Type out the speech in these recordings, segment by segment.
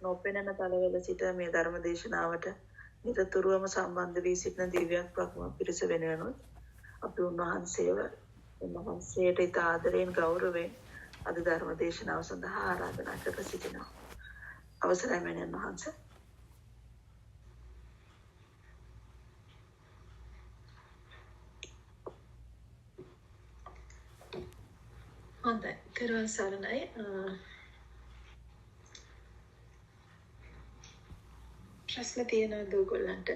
නොපෙනෙන තලවල සිට මේ ධර්ම දේශනාවට නිරතුරුවම සම්බන්ධ වී සිටින දිව්‍යයක් ප්‍රඥා පිරිස වෙනුවෙනුත් අපි උන්වහන්සේට ඉතා ආදරයෙන් ගෞරවයෙන් අද ධර්ම දේශනාව සඳහා ආරාධනා කර සිටිනවා. අවසරයි මෑණියන් වහන්සේ. හොඳයි. තෙරුවන් සරණයි. ප්‍රශ්න තියෙනවද ඔයගොල්ලන්ට?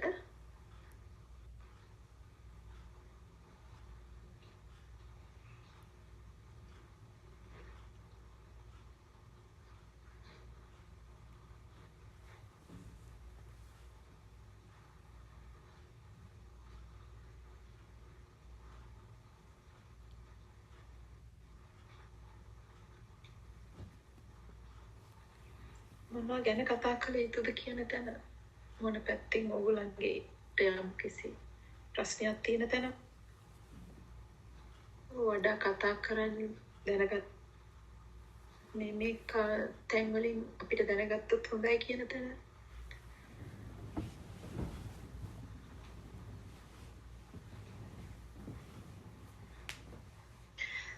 මොනවා ගැන කතා කළ යුතුද කියන තැන මොන පැත්තෙන් ඕගොල්ලන්ගේ යම් කිසි ප්‍රශ්නයක් තියෙන තැන වඩා කතා කරන්න දැනගත් මේ තැන් වලින් අපිට දැනගත්තොත් හොඳයි කියන තැන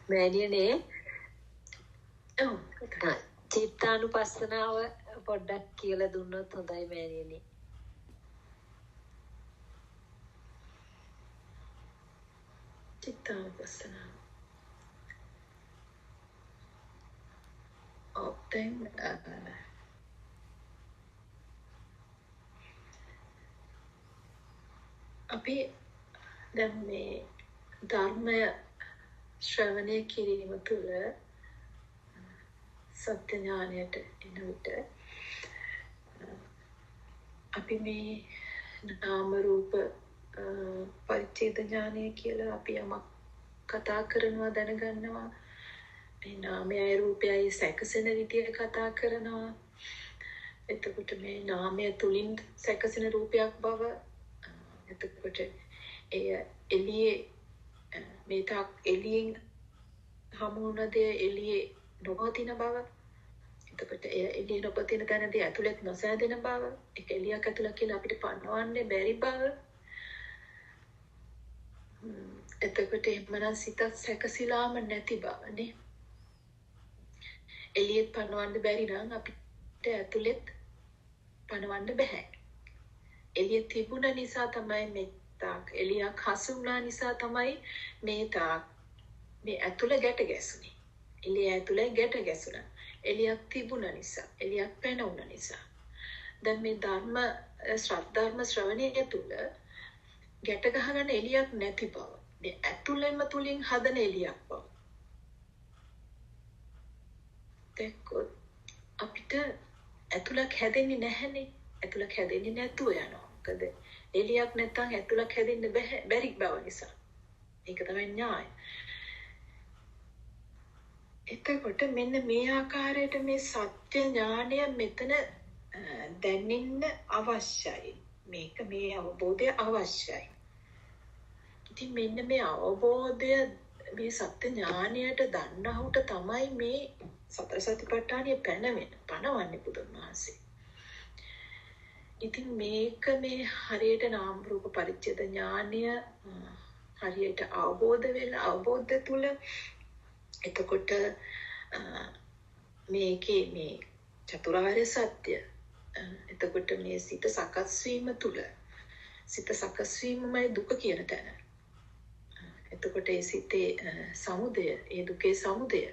මෑණියනේ චිත්තානුපස්සනාව පොඩ්ඩක් කියලා දුන්නොත් හොඳයි මෑණියනේ. චිත්තානුපස්සනාව. දැන් අපි දැන් මේ ධර්මය ශ්‍රවණය කිරීම තුළ සත්‍ය ඥානයට එන විට අපි මේ නාම රූප පරිච්ඡේද ඥානය කියලා අපි යමක් කතා කරනවා දැනගන්නවා. මේ නාමයයි රූපයයි සැකසෙන විදිය කතා කරනවා. එතකොට මේ නාමය තුලින් සැකසෙන රූපයක් බව එතකොට එය එළියේ මේ තාක් එළියෙන් හමු වුණ දේ එළියේ නොපවතින බව. එතකොට එය එළියේ නොපවතින තැනදී ඇතුළත් නොසෑදෙන බව. ඒක එළියක් ඇතුළක් කියලා අපිට පනවන්නේ බැරි බව. එතකොට එහෙමනම් සිතත් සැකසීලාම නැති බවනේ. එළියෙත් පනවන්න බැරි නම් අපිට ඇතුළෙත් පනවන්න බෑ. එළිය තිබුණ නිසා තමයි මේ තාක් එළියක් හසු වුණා නිසා තමයි මේ තාක් මේ ඇතුළ ගැට ගැසුනේ. එළිය ඇතුළේ ගැට ගැසුණා. එළියක් තිබුණ නිසා, එළියක් පැන වුණ නිසා. දැන් මේ ධර්ම ශ්‍රවණයේ තුල ගැට ගහගන්න එළියක් නැති බව. මේ ඇතුළෙම තුලින් හදන එළියක් බව. දැක්කොත් අපිට ඇතුළක් හැදෙන්නේ නැහැනේ. ඇතුළක් හැදෙන්නේ නැතුව යනවා. මොකද එළියක් නැත්නම් ඇතුළක් හැදෙන්න බැරි බව නිසා. ඒක තමයි න්‍යාය. එතකොට මෙන්න මේ ආකාරයට මේ සත්‍ය ඥානය මෙතන දැනෙන්න අවශ්‍යයි. මේ අවබෝධය අවශ්‍යයි. ඉතින් මෙන්න මේ අවබෝධය මේ සත්‍ය ඥානයට දන්නහුට තමයි මේ සතර සතිපට්ඨානය පනවන්නේ බුදුන් වහන්සේ. ඉතින් මේක මේ හරියට නාම රූප පරිච්ඡේද ඥානය හරියට අවබෝධ තුල එතකොට මේකේ මේ චතුරාර්ය සත්‍ය එතකොට මේ සිත සකස් වීම තුල සිත සකස් වීමමයි දුක කියන තැන. එතකොට ඒ සිතේ සමුදය, ඒ දුකේ සමුදය.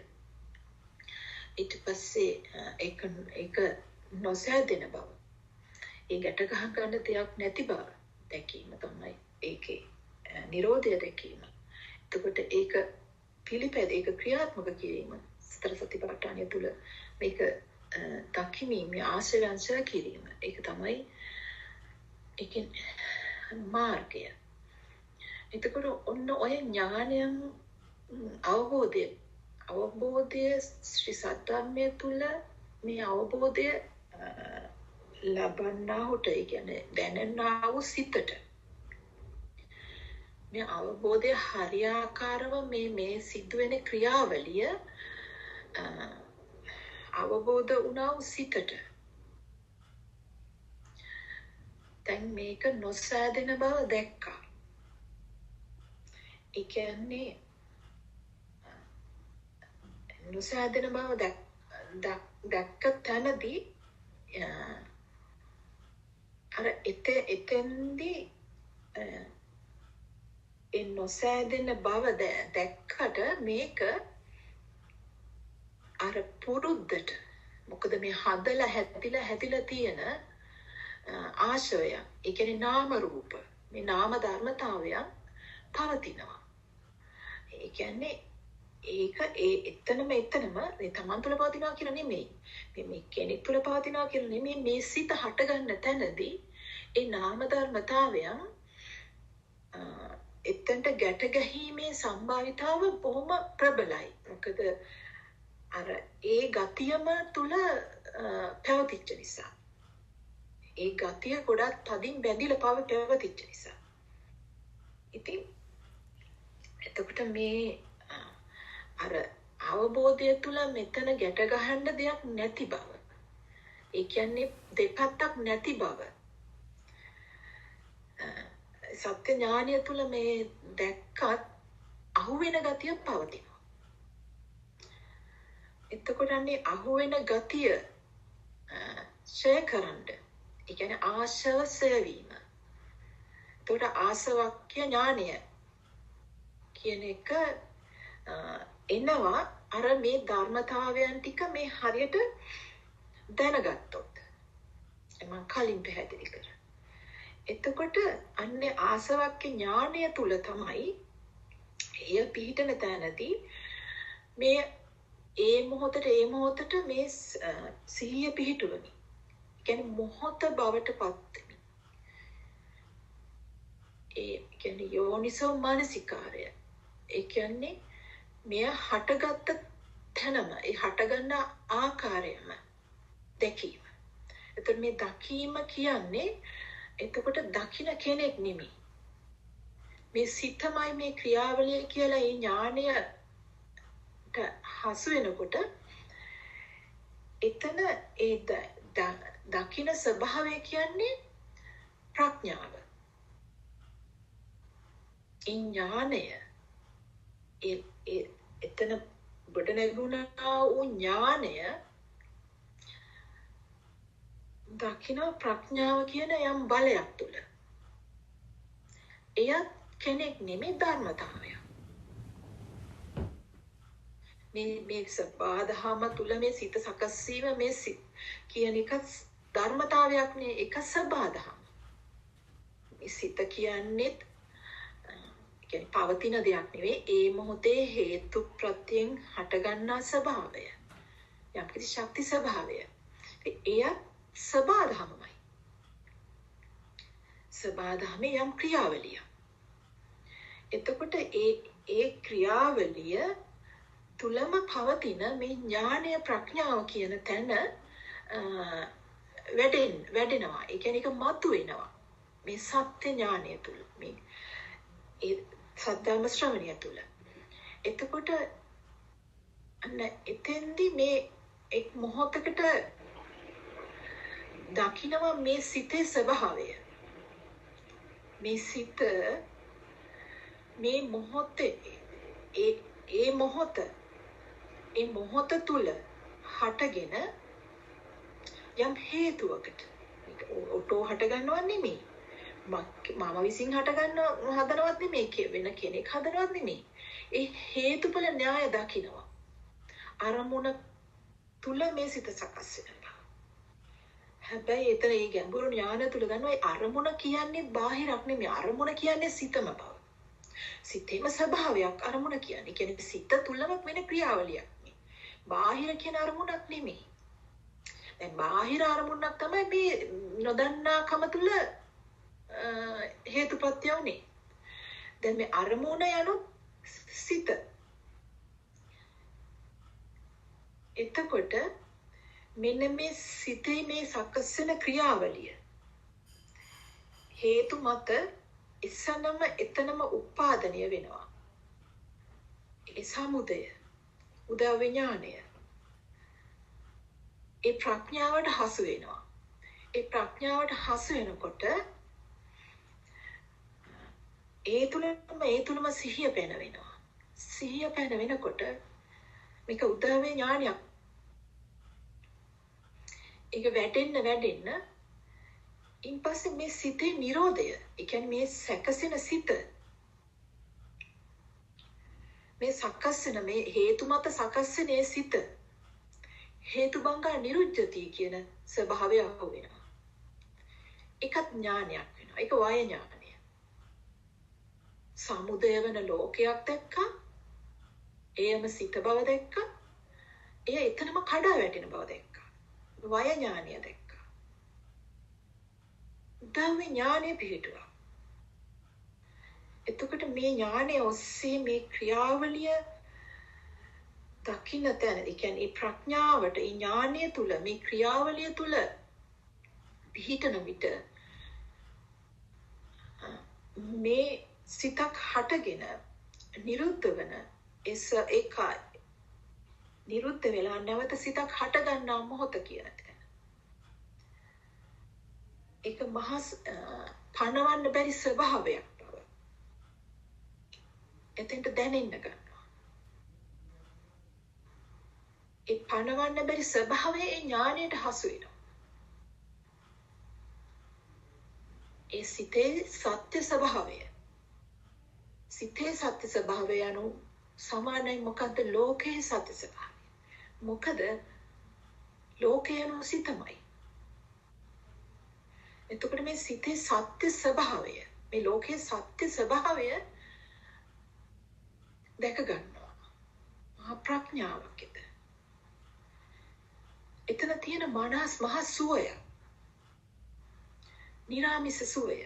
ඊට පස්සේ ඒක නොසෑදෙන බව. ඒ ගැට ගහ ගන්න දෙයක් නැති බව දැකීම තමයි ඒකේ නිරෝධය දැකීම. එතකොට ඒක ඒක ක්‍රියාත්මක කිරීම සතර සතිපට්ඨානය තුළ මේක දකිමීමේ ආශ්‍රවංශ කිරීම. ඒක තමයි ඒකේ මාර්ගය. එතකොට ඔන්න ඔය ඥානයන් අවබෝධය ශ්‍රී සත්‍යමය තුළ මේ අවබෝධය ලබන්නාහුට ඒ කියන්නේ දැනන්නා වූ සිතට මේ අවබෝධය හරියාකාරව මේ සිදුවෙන ක්‍රියාවලිය අවබෝධ වුණා වූ සිතට දැන් මේක නොසෑදෙන බව දැක්කා. ඒ කියන්නේ නොසෑදෙන බව දැක්ක තැනදී අර එතෙන්දී ඒ නොසෑදෙන බව දැක්කට මේක අර පුරුද්දට මොකද මේ හදලා හැදිලා තියෙන ආශය ඒ කියන්නේ නාම රූප මේ නාම ධර්මතාවයන් පවතිනවා. ඒ කියන්නේ ඒක එතනම මේ තමන් තුළ පවතිනවා කියලා නෙමෙයි. මේ කෙනෙක් තුළ පවතිනවා කියලා නෙමෙයි. මේ සිත හටගන්න තැනදී ඒ නාම ධර්මතාවයන් එතනට ගැට ගැහිීමේ සම්භාවිතාව බොහොම ප්‍රබලයි. මොකද අර ඒ ගතියම තුළ පැවතිච්ච නිසා. ඒ ගතිය ගොඩක් තදින් බැඳිලා පැවතිච්ච නිසා. ඉතින් එතකොට මේ අර අවබෝධය තුළ මෙතන ගැට ගහන්න දෙයක් නැති බව. ඒ කියන්නේ දෙපැත්තක් නැති බව. සත්‍ය ඥානය තුළ මේ දැක්කත් අහුවෙන ගතිය පවතිනවා. එතකොට අන්නේ අහුවෙන ගතිය ෂය කරන්න. ඒ කියන්නේ ආශව සේවීම. එතකොට ආසවක්ඛ්‍ය ඥානය කියන එක එනවා අර මේ ධර්මතාවයන් ටික මේ හරියට දැනගත්තොත්. මම කලින් පැහැදිලි කරා. එතකොට අන්නේ ආසවක්ඛ්‍ය ඥානය තුල තමයි එය පිහිටන තැනදී මේ ඒ මොහොතට මේ සිහිය පිහිටුවමි. කියන්නේ මොහොත බවට පත් වෙමි. ඒ කියන්නේ යෝනිසෝ මානසිකාරය. ඒ කියන්නේ මෙය හටගත්ත තැනම ඒ හටගන්න ආකාරයම දැකීම. එතකොට මේ දකීම කියන්නේ එතකොට දකින්න කෙනෙක් නෙමෙයි. මේ සිතමයි මේ ක්‍රියාවලිය කියලා ඒ ඥාණයට හසු වෙනකොට එතන ඒ දකින්න ස්වභාවය කියන්නේ ප්‍රඥාව. ඒ ඥාණය එතන බඩ නැගුණා වූ ඥානය දකින්න ප්‍රඥාව කියන යම් බලයක් තුල. එය කෙනෙක් නෙමෙයි ධර්මතාවය. මේ සබාධම තුල මේ සිත සකස් වීම මේ සිත කියන එක ධර්මතාවයක් නේ. ඒක සබාධම. මේ සිත කියන්නේ කියන්නේ පවතින දෙයක් නෙවෙයි. ඒ මොහොතේ හේතු ප්‍රත්‍යයෙන් හටගන්නා ස්වභාවය. යම්කිසි ශක්ති ස්වභාවය. එය සබාධමයි. සබාධමේ යම් ක්‍රියාවලිය. එතකොට ඒ ක්‍රියාවලිය තුලම පවතින මේ ඥානය ප්‍රඥාව කියන තැන වැඩෙනවා. ඒ කියන්නේ ඒක මතුවෙනවා. මේ සත්‍ය ඥානය තුල මේ ඒ සද්ධර්ම ශ්‍රවණය තුල. එතකොට අන්න එතෙන්දී මේ එක් මොහොතකට දකින්නවා මේ සිතේ ස්වභාවය. මේ සිත මේ මොහොතේ ඒ මොහොත තුල හටගෙන යම් හේතුවකට ඔටෝ හට ගන්නව නෙමෙයි. මම විසින් හදනවත් නෙමෙයි, වෙන කෙනෙක් හදනවත් නෙමෙයි. ඒ හේතුඵල න්‍යාය දකින්නවා. අරමුණ තුල මේ සිත සකස් වෙනවා. හැබැයි එතන මේ ගැඹුරු ඥාන තුල ගන්නවා අරමුණ කියන්නේ බාහිරක් නෙමෙයි. අරමුණ කියන්නේ සිතම බව. සිතේම ස්වභාවයක් අරමුණ කියන්නේ. කියන්නේ සිත තුලම වෙන ක්‍රියාවලියක් නේ. බාහිර කියන අරමුණක් නෙමෙයි. දැන් බාහිර අරමුණක් තමයි මේ නොදන්නාකම තුල හේතුප්‍රත්‍ය උනේ. දැන් මේ අරමුණ යනු සිත. එතකොට මෙන්න මේ සිතේ මේ සකස් වෙන ක්‍රියාවලිය හේතු මත එතනම උපාදනය වෙනවා. ඒ සමුදය උදා විඥාණය ඒ ප්‍රඥාවට හසු වෙනවා. ඒ ප්‍රඥාවට හසු වෙනකොට ඒ තුලම සිහිය පැන වෙනවා. සිහිය පැන වෙනකොට මේක උද්‍යවේ ඥානයක්. ඒක වැඩෙන්න ඉන්පස්සේ මේ සිතේ නිරෝධය, ඒ කියන්නේ මේ සැකසෙන සිත, මේ සකස්සන මේ හේතු මත සකස්සන ඒ සිත හේතුබංගා නිරුද්ධති කියන ස්වභාවය අහු වෙනවා. ඒකත් ඥානයක් වෙනවා. ඒක වාය ඥානය. සමුදය වෙන ලෝකයක් දැක්කා. එයම සිත බව දැක්කා. එය එතනම කඩා වැටෙන බව දැක්කා. වාය ඥානය දැක්කා. ධම්ම ඥානෙ පිහිටුවා. එතකොට මේ ඥානය ඔස්සේ මේ ක්‍රියාවලිය දකින්න තැන, ඒ කියන්නේ මේ ප්‍රඥාවට, මේ ඥානය තුල, මේ ක්‍රියාවලිය තුල පිහිටන විට මේ සිතක් හටගෙන නිරුද්ධ වෙන ඒකයි නිරුද්ධ වෙලා නැවත සිතක් හට ගන්නා මොහොත කියන තැන. ඒක මහා පණවන්න බැරි ස්වභාවයක් බව. එතෙන්ට දැනෙන්න ගන්නවා. ඒ පණවන්න බැරි ස්වභාවය ඒ ඥානයට හසු වෙනවා. ඒ සිතේ සත්‍ය ස්වභාවය. සිතේ සත්‍ය ස්වභාවය anu සමානයි මොකද්ද ලෝකයේ සත්‍ය ස්වභාවය. මොකද ලෝකය anu සිතමයි. එතකොට මේ සිතේ සත්‍ය ස්වභාවය, මේ ලෝකයේ සත්‍ය ස්වභාවය දැක ගන්නවා. මහා ප්‍රඥාවක් එතන. එතන තියෙන මනස් මහා සුවය. නිරාමිස සුවය.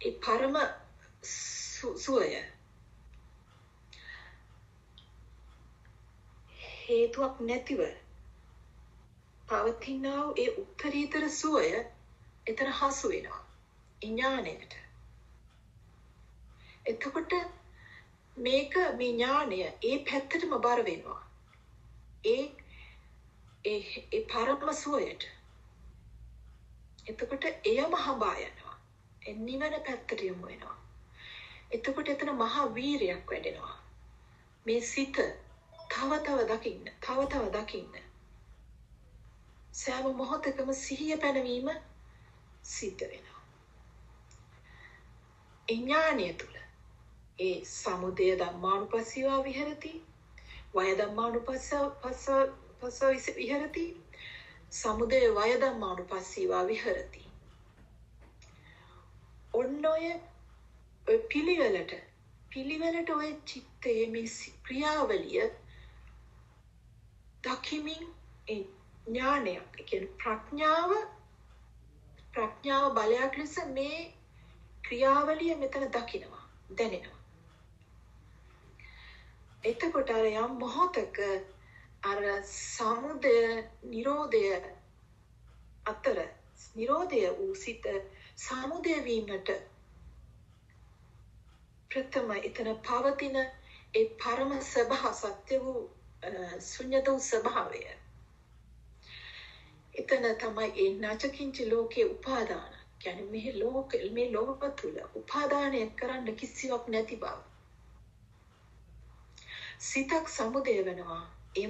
ඒ පරම සුවය. හේතුවක් නැතිව පවතිනා වූ ඒ උත්තරීතර සුවය එතන හසු වෙනවා. ඥානයට. එතකොට මේක මේ ඥානය ඒ පැත්තටම බර වෙනවා. ඒ පරම සුවයට. එතකොට එයම හඹා යනවා. නිවන පැත්තට යමු වෙනවා. එතකොට එතන මහා වීරයක් වැඩෙනවා. මේ සිත තව තව දකින්න. සෑම මොහොතකම සිහිය පැනවීම සිද්ධ වෙනවා. ඥානය තුල ඒ සමුදය ධම්මානුපස්සීවා විහෙරති, වය ධම්මානුපස්සීවා විහෙරති, සමුදය වය ධම්මානුපස්සීවා විහෙරති. ඔන්න ඔය පිළිවෙලට ඔය චිත්තයේ මේ ක්‍රියාවලිය දකිමින් ඒ ඥානයක්, ඒ කියන්නේ ප්‍රඥාව බලයක් ලෙස මේ ක්‍රියාවලිය මෙතන දකිනවා, දැනෙනවා. එතකොට අර යම් මොහොතක අර සමුදය නිරෝධය අතර නිරෝධය වූ සිත සමුදය වීමට ප්‍රථම එතන පවතින ඒ පරම ස්වභාව සත්‍ය වූ ශුන්‍යත වූ ස්වභාවය. එතන තමයි ඒ නචකින්ච ලෝකේ උපාදාන. කියන්නේ මේ ලෝක තුල උපාදානය කරන්න කිසිවක් නැති බව. සිතක් සමුදය වෙනවා. ඒ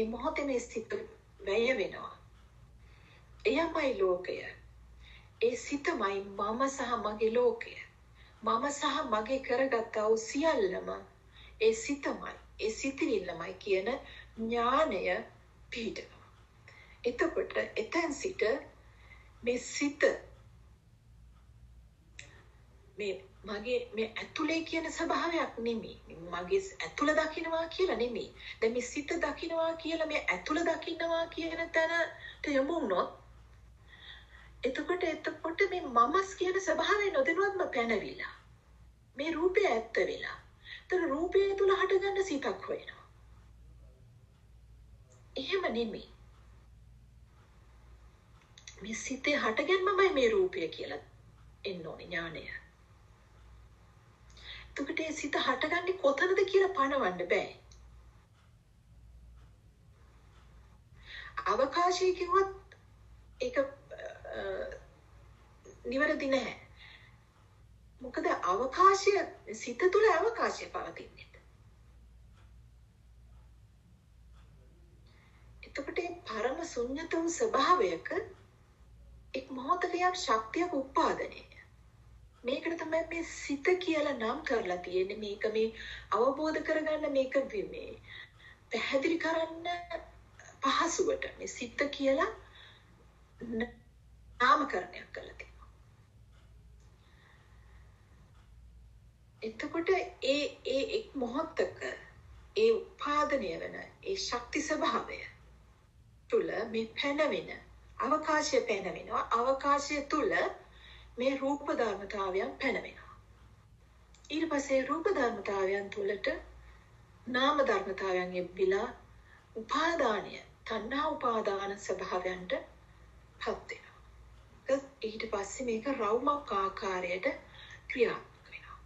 මොහොතේ මේ සිත වැය වෙනවා. එයමයි ලෝකය. ඒ සිතමයි මම සහ මගේ ලෝකය. මම සහ මගේ කරගත්තා වූ සියල්ලම ඒ සිතමයි, ඒ සිතිවිල්ලමයි කියන ඥානය පිහිටනවා. එතකොට එතෙන් සිට මේ සිත මගේ මේ ඇතුලේ කියන ස්වභාවයක් නෙමෙයි. මගේ ඇතුල දකින්නවා කියලා නෙමෙයි. දැන් මේ සිත දකින්නවා කියලා මේ ඇතුල දකින්නවා කියන තැනට යමු වුණොත් එතකොට මේ මමස් කියන ස්වභාවය නොදැනුවත්ම පැනවිලා. මේ රූපය ඇත්ත වෙලා. ඒතර රූපය තුල හටගන්න සිතක් වෙනවා. එහෙම නෙමෙයි. මේ සිතේ හටගන්නමයි මේ රූපය කියලා එන්න ඕනේ ඥානය. එතකොට මේ සිත හටගන්නේ කොතනද කියලා පණවන්න බෑ. අවකාශය කිව්වත් ඒක නිවැරදි නැහැ. මොකද අවකාශය සිත තුළ අවකාශය පවතින්නේ. එතකොට මේ පරම ශුන්්‍යත වූ ස්වභාවයක එක් මොහොතක යම් ශක්තියක උපාදනය. මේකට තමයි මේ සිත කියලා නම් කරලා තියෙන්නේ. මේක මේ අවබෝධ කරගන්න මේක මේ පැහැදිලි කරන්න පහසුවට මේ සිත කියලා නාමකරණයක් කරලා තියෙනවා. එතකොට ඒ එක් මොහොතක ඒ උපාදනය වෙන ඒ ශක්ති ස්වභාවය තුල මේ පැනවෙන අවකාශය පැනවෙනවා. අවකාශය තුල මේ රූප ධර්මතාවයන් පැනවෙනවා. ඊට පස්සේ රූප ධර්මතාවයන් තුලට නාම ධර්මතාවයන් එබ්බිලා උපාදානය තණ්හා උපාදාන ස්වභාවයන්ට පත් වෙනවා. ඊට පස්සේ මේක රවුමක් ආකාරයට ක්‍රියාත්මක වෙනවා.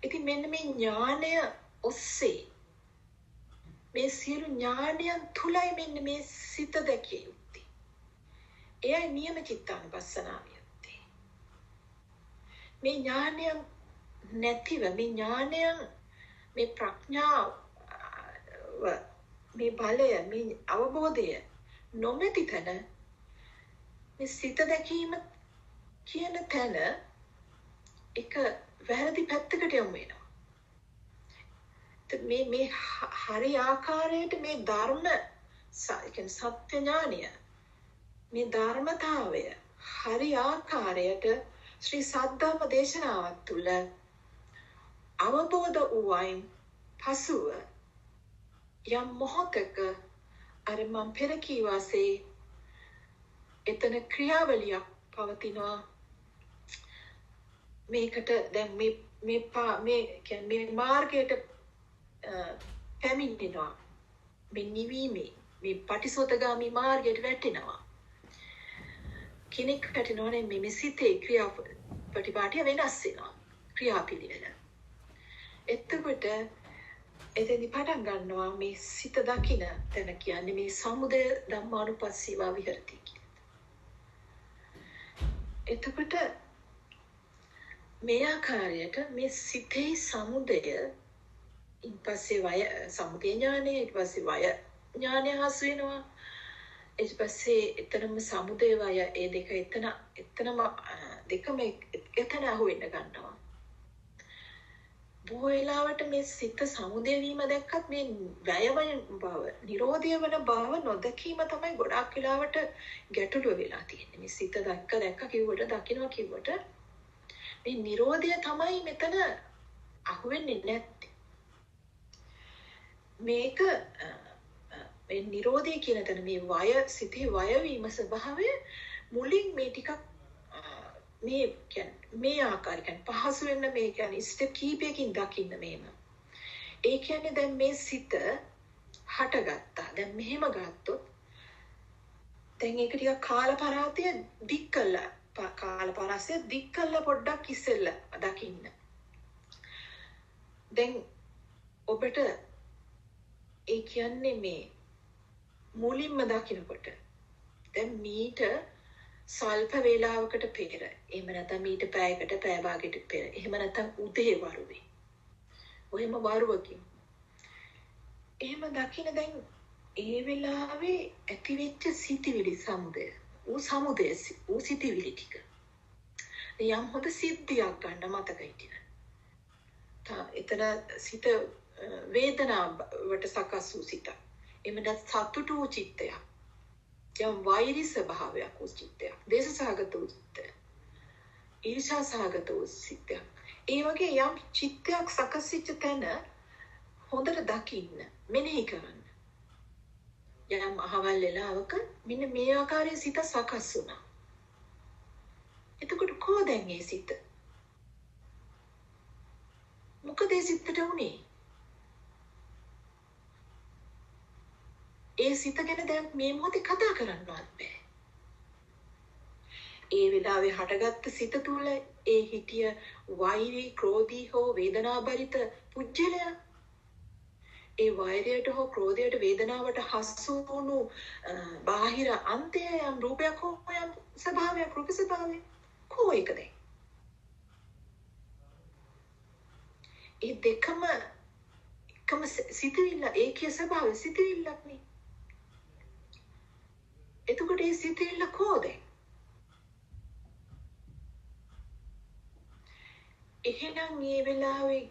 ඉතින් මෙන්න මේ ඥානය ඔස්සේ මේ සියලු ඥානයන් තුලයි මෙන්න මේ සිත දැකිය යුත්තේ. එයයි නියම චිත්තානුපස්සනාවියත්තේ. මේ ඥානයන් නැතිව මේ ඥානයන් මේ ප්‍රඥාව මේ බලය මේ අවබෝධය නොමැති තැන මේ සිත දැකීම කියන තැන එක වැරදි පැත්තකට යමු වෙනවා. මේ හරි ආකාරයට මේ ධර්ම කියන්නේ සත්‍ය ඥානය මේ ධර්මතාවය හරි ආකාරයට ශ්‍රී සද්ධර්ම දේශනාවත් තුළ අවබෝධ වූවයින් පසුව යම් මොහොතක අර මම පෙර කී වාසේ එතන ක්‍රියාවලියක් පවතිනවා. මේකට දැන් මේ කියන්නේ මේ මාර්ගයට පැමිණෙනවා. මේ නිවීමේ මේ පටිසෝතගාමී මාර්ගයට වැටෙනවා. කෙනෙක් වැටෙනවනේ මේ සිතේ ක්‍රියාපටිපාටිය වෙනස් වෙනවා. ක්‍රියාපිළිවෙල. එතකොට එතෙන්දි පටන් ගන්නවා මේ සිත දකින තැන කියන්නේ මේ සමුදය ධම්මානුපස්සීවා විහෙරති කියලා. එතකොට මේ ආකාරයට මේ සිතේ සමුදය ඊට පස්සේ වය සමුදය ඥානය ඊට පස්සේ වය ඥානය හසු වෙනවා. ඊට පස්සේ එතනම සමුදය වය ඒ දෙක එතනම දෙකම එතන අහුවෙන්න ගන්නවා. බොහෝ වෙලාවට මේ සිත සමුදය වීම දැක්කත් මේ වැයවන බව, නිරෝධය වන බව නොදකීම තමයි ගොඩාක් වෙලාවට ගැටලුව වෙලා තියෙන්නේ. මේ සිත දැක්ක කිව්වට දකින්නවා කිව්වට මේ නිරෝධය තමයි මෙතන අහුවෙන්නේ නැත්තේ. මේක මේ නිරෝධය කියන තැන මේ වය සිතේ වය වීම ස්වභාවය මුලින් මේ ටිකක් මේ කියන්නේ මේ ආකාරයෙන් පහසු වෙන්න මේ කියන්නේ ස්ටෙප් කීපයකින් දකින්න මේම. ඒ කියන්නේ දැන් මේ සිත හටගත්තා. දැන් මෙහෙම ගත්තොත් දැන් ඒක ටිකක් කාලපරාසය දික් කළා. කාලපරාසය දික් කළා පොඩ්ඩක් ඉස්සෙල්ලා දකින්න. දැන් ඔබට ඒ කියන්නේ මේ මුලින්ම දකින්නකොට දැන් මීට සල්ප වේලාවකට පෙර එහෙම නැත්නම් මීට පැයකට පැය භාගයකට පෙර එහෙම නැත්නම් උදේ වරුවේ ඔහෙම වරුවකින් එහෙම දකින්න දැන් ඒ වෙලාවේ ඇතිවෙච්ච සිතිවිලි සමුදය ඌ සිතිවිලි ටික යම් හොඳ සිද්ධියක් ගන්න මතක හිටින එතන සිත වේදනාවට සකස් වූ සිතක් එහෙම නැත්නම් සතුටු වූ චිත්තයක් යම් වෛරී ස්වභාවයක් වූ චිත්තයක්, දේශසහගත වූ චිත්තයක්, ඊර්ෂා සහගත වූ චිත්තයක්. ඒ වගේ යම් චිත්තයක් සකස් වෙච්ච තැන හොඳට දකින්න, මෙනෙහි කරන්න. යම් අහවල් වෙලාවක මෙන්න මේ ආකාරයේ සිත සකස් වුණා. එතකොට කොහොමද මේ සිත? මොකද ඒ සිතට උනේ? ඒ සිත ගැන දැන් මේ මොහොතේ කතා කරන්නවත් බෑ. ඒ වෙලාවේ හටගත්ත සිත තුළ ඒ හිටිය වෛරී, ක්‍රෝධී හෝ වේදනාබරිත පුජ්‍යලයා ඒ වෛරයට හෝ ක්‍රෝධයට වේදනාවට හසු වුණු බාහිර අන්තය යම් රූපයක් හෝ යම් ස්වභාවයක් රූප ස්වභාවය කෝ එකද? ඒ දෙකම එකම සිතවිල්ල ඒකේ ස්වභාවය සිතවිල්ලක් නේ. එතකොට ඒ සිතවිල්ල කෝද? එහෙනම් මේ වෙලාවේ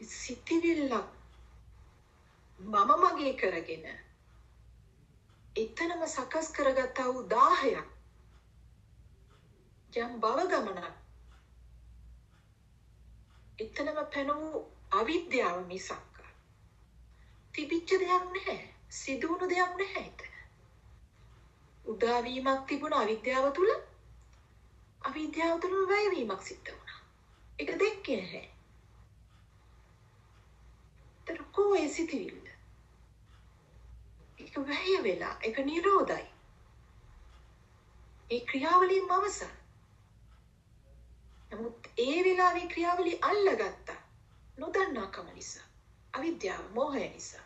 සිතවිල්ලක් මම මගේ කරගෙන එතනම සකස් කරගත්තා වූ 1000ක් යම් භව ගමනක් එතනම පැන වූ අවිද්‍යාව මිසක් තිබිච්ච දෙයක් නැහැ. සිදු වුණු දෙයක් නැහැ එතන. උදාවීමක් තිබුණ අවිද්‍යාව තුල අවිද්‍යාව තුලම වැයවීමක් සිද්ධ වුණා. ඒක දෙක්කේ නැහැ. ඒතර කොහේ සිටිවිල්ල? ඒක වැය වෙලා ඒක නිරෝධයි. ඒ ක්‍රියාවලියම අවසන්. නමුත් ඒ වෙලාවේ ක්‍රියාවලිය අල්ලගත්තා. නොදන්නාකම නිසා. අවිද්‍යාව මෝහය නිසා.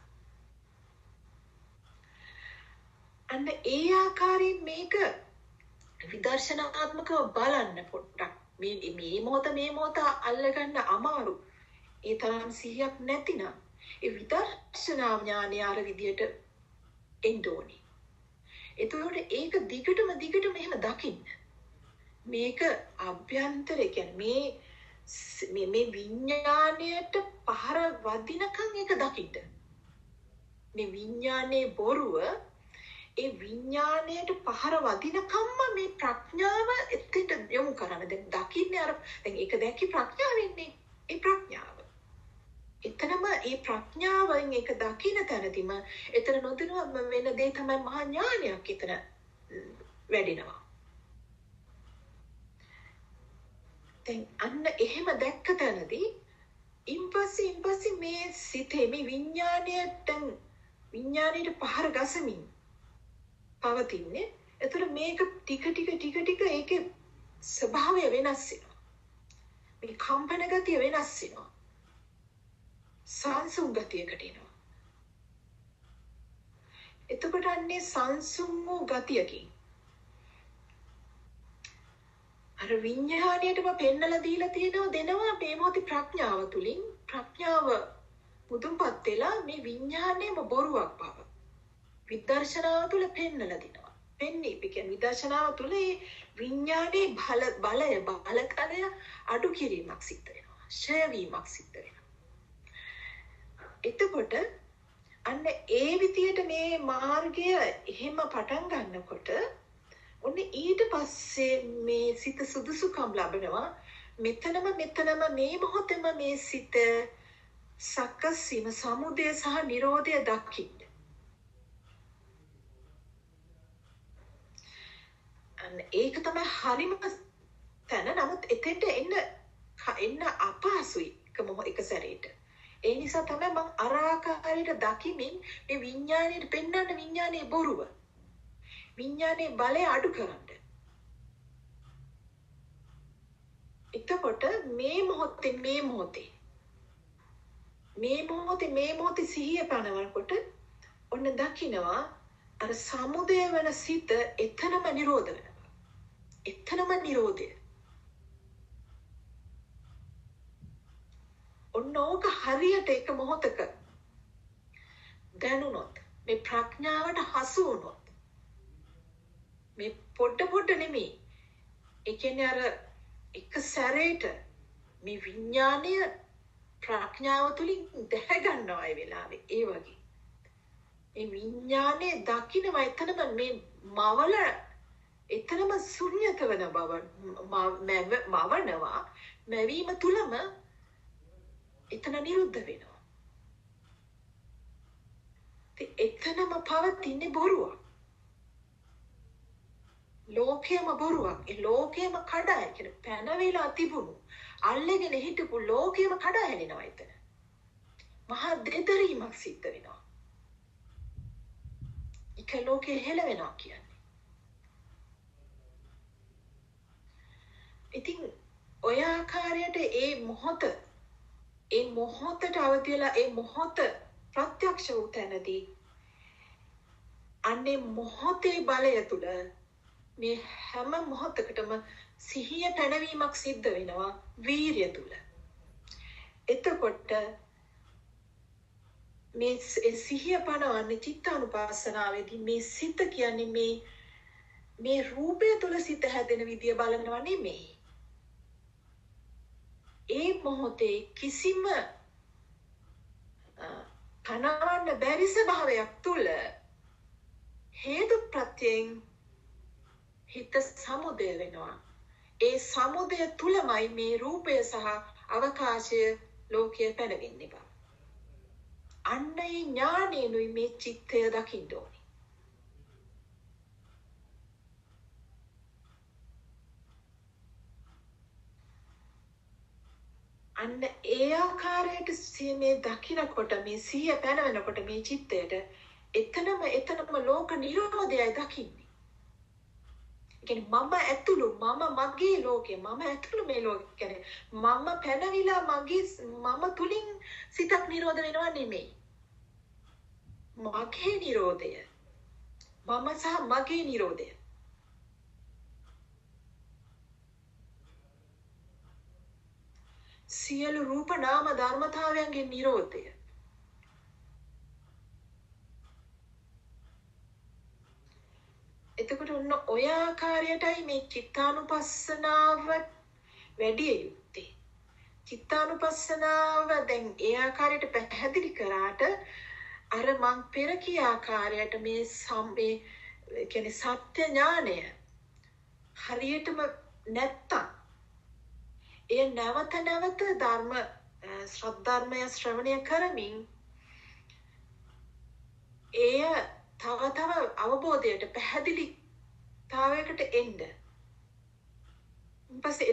අන්න ඒ ආකාරයෙන් මේක විදර්ශනාත්මකව බලන්න පොඩ්ඩක්. මේ මොහොත අල්ලගන්න අමාරු. ඒ තරම් සිහියක් නැතිනම් ඒ විදර්ශනා ඥානය අර විදියට එන්න ඕනේ. එතකොට ඒක දිගටම එහෙම දකින්න. මේක අභ්‍යන්තරය කියන්නේ මේ විඥාණයට පහර වදිනකන් ඒක දකින්න. මේ විඥානයේ බොරුව ඒ විඥාණයට පහර වදිනකම්ම මේ ප්‍රඥාව එතෙන්ට යොමු කරන්න. දැන් දකින්නේ අර දැන් ඒක දැක්කේ ප්‍රඥාවෙන්නේ. ඒ ප්‍රඥාව. එතනම ඒ ප්‍රඥාවෙන් ඒක දකින්න තැනදීම එතන නොදැනුවම වෙන දේ තමයි මහා ඥානයක් එතන වැඩෙනවා. දැන් අන්න එහෙම දැක්ක තැනදී ඉන්පස්සේ මේ සිතේ මේ විඥාණයට පහර ගසමින් පවතින්නේ. ඒතර මේක ටික ටික ඒකේ ස්වභාවය වෙනස් වෙනවා. මේ කම්පන ගතිය වෙනස් වෙනවා. සංසුන් ගතියකට එනවා. එතකොට අන්නේ සංසුන් වූ ගතියකින් අර විඤ්ඤාණයටම පෙන්නලා දීලා දෙනවා මේ මොහොතේ ප්‍රඥාව තුලින් ප්‍රඥාව මුදුන්පත් වෙලා මේ විඤ්ඤාණයම බොරුවක් බව විදර්ශනාව තුල පෙන්නලා දෙනවා. පෙන්නේ කියන්නේ විදර්ශනාව තුල මේ විඤ්ඤාණයේ බලකලය අඩු කිරීමක් සිද්ධ වෙනවා. ඡය වීමක් සිද්ධ වෙනවා. එතකොට අන්න ඒ විදියට මේ මාර්ගය එහෙම පටන් ගන්නකොට ඔන්න ඊට පස්සේ මේ සිත සුදුසුකම් ලබනවා. මෙතනම මේ මොහොතේම මේ සිත සකස් වීම සමුදය සහ නිරෝධය දකින්න. ඒක තමයි හරිම තැන. නමුත් එතෙන්ට එන්න අපහසුයි එක සැරේට. ඒ නිසා තමයි මම අර ආකාරයට දකිමින් මේ විඥාණයට පෙන්වන්න විඥානයේ බොරුව. විඥානයේ බලය අඩු කරන්න. එතකොට මේ මොහොතේ සිහිය පනවනකොට ඔන්න දකින්නවා අර සමුදය වෙන සිත එතනම නිරෝධ වෙනවා. එතනම නිරෝධය. ඔන්න ඕක හරියට එක මොහොතක දැනුනොත් මේ ප්‍රඥාවට හසු වුණොත් මේ පොඩ නෙමෙයි. ඒ කියන්නේ අර එක සැරේට මේ විඥාණය ප්‍රඥාව තුලින් දැහ ගන්නවා ඒ වෙලාවේ. ඒ වගේ. මේ විඥාණය දකින්නවා එතනම මේ මවල එතනම ශුන්‍යත වෙන බව මවනවා. මැවීම තුලම එතන නිරුද්ධ වෙනවා. එතනම පවතින්නේ බොරුවක්. ලෝකයම බොරුවක්. ඒ ලෝකයම කඩා කියන පැනවිලා තිබුණු අල්ලගෙන හිටපු ලෝකයම කඩා හැලෙනවා එතන. මහා දෙදරීමක් සිද්ධ වෙනවා. එක ලෝකෙ හෙල වෙනවා කියන්නේ. ඉතින් ඔය ආකාරයට ඒ මොහොත ඒ මොහොතට අවදි වෙලා ඒ මොහොත ප්‍රත්‍යක්ෂ වූ තැනදී අන්නේ මොහොතේ බලය තුල මේ හැම මොහොතකටම සිහිය පැනවීමක් සිද්ධ වෙනවා වීරිය තුල. එතකොට මේ සිහිය පනවන්නේ චිත්තානුපස්සනාවේදී මේ සිත කියන්නේ මේ රූපය තුල සිත හැදෙන විදිය බලනවා නෙමෙයි. ඒ මොහොතේ කිසිම කනවන්න බැරි ස්වභාවයක් තුල හේතු ප්‍රත්‍යයෙන් හිත සමුදය වෙනවා. ඒ සමුදය තුලමයි මේ රූපය සහ අවකාශය ලෝකය පැනවෙන්නේ බා. අන්න ඒ ඥානෙනුයි මේ චිත්තය දකින්න ඕනේ. අන්න ඒ ආකාරයට මේ දකිනකොට මේ සිහිය පැනවෙනකොට මේ චිත්තයට එතනම ලෝක නිරෝධයයි දකින්නේ. ඒ කියන්නේ මම ඇතුළු මම මගේ ලෝකය මම ඇතුළු මේ ලෝකය කියන්නේ මම පැනවිලා මම තුලින් සිතක් නිරෝධ වෙනවා නෙමෙයි. මගේ නිරෝධය මම සහ මගේ නිරෝධය සියලු රූප නාම ධර්මතාවයන්ගේ නිරෝධය. එතකොට ඔන්න ඔය ආකාරයටයි මේ චිත්තානුපස්සනාව වැඩි යුත්තේ. චිත්තානුපස්සනාව දැන් ඒ ආකාරයට පැහැදිලි කරාට අර මං පෙර කිය ආකාරයට මේ කියන්නේ සත්‍ය ඥානය හරියටම නැත්තම් ඒ නැවත ශ්‍රද්ධර්මය ශ්‍රවණය කරමින් එය තව අවබෝධයට පැහැදිලිතාවයකට එන්න. ඊපස්සේ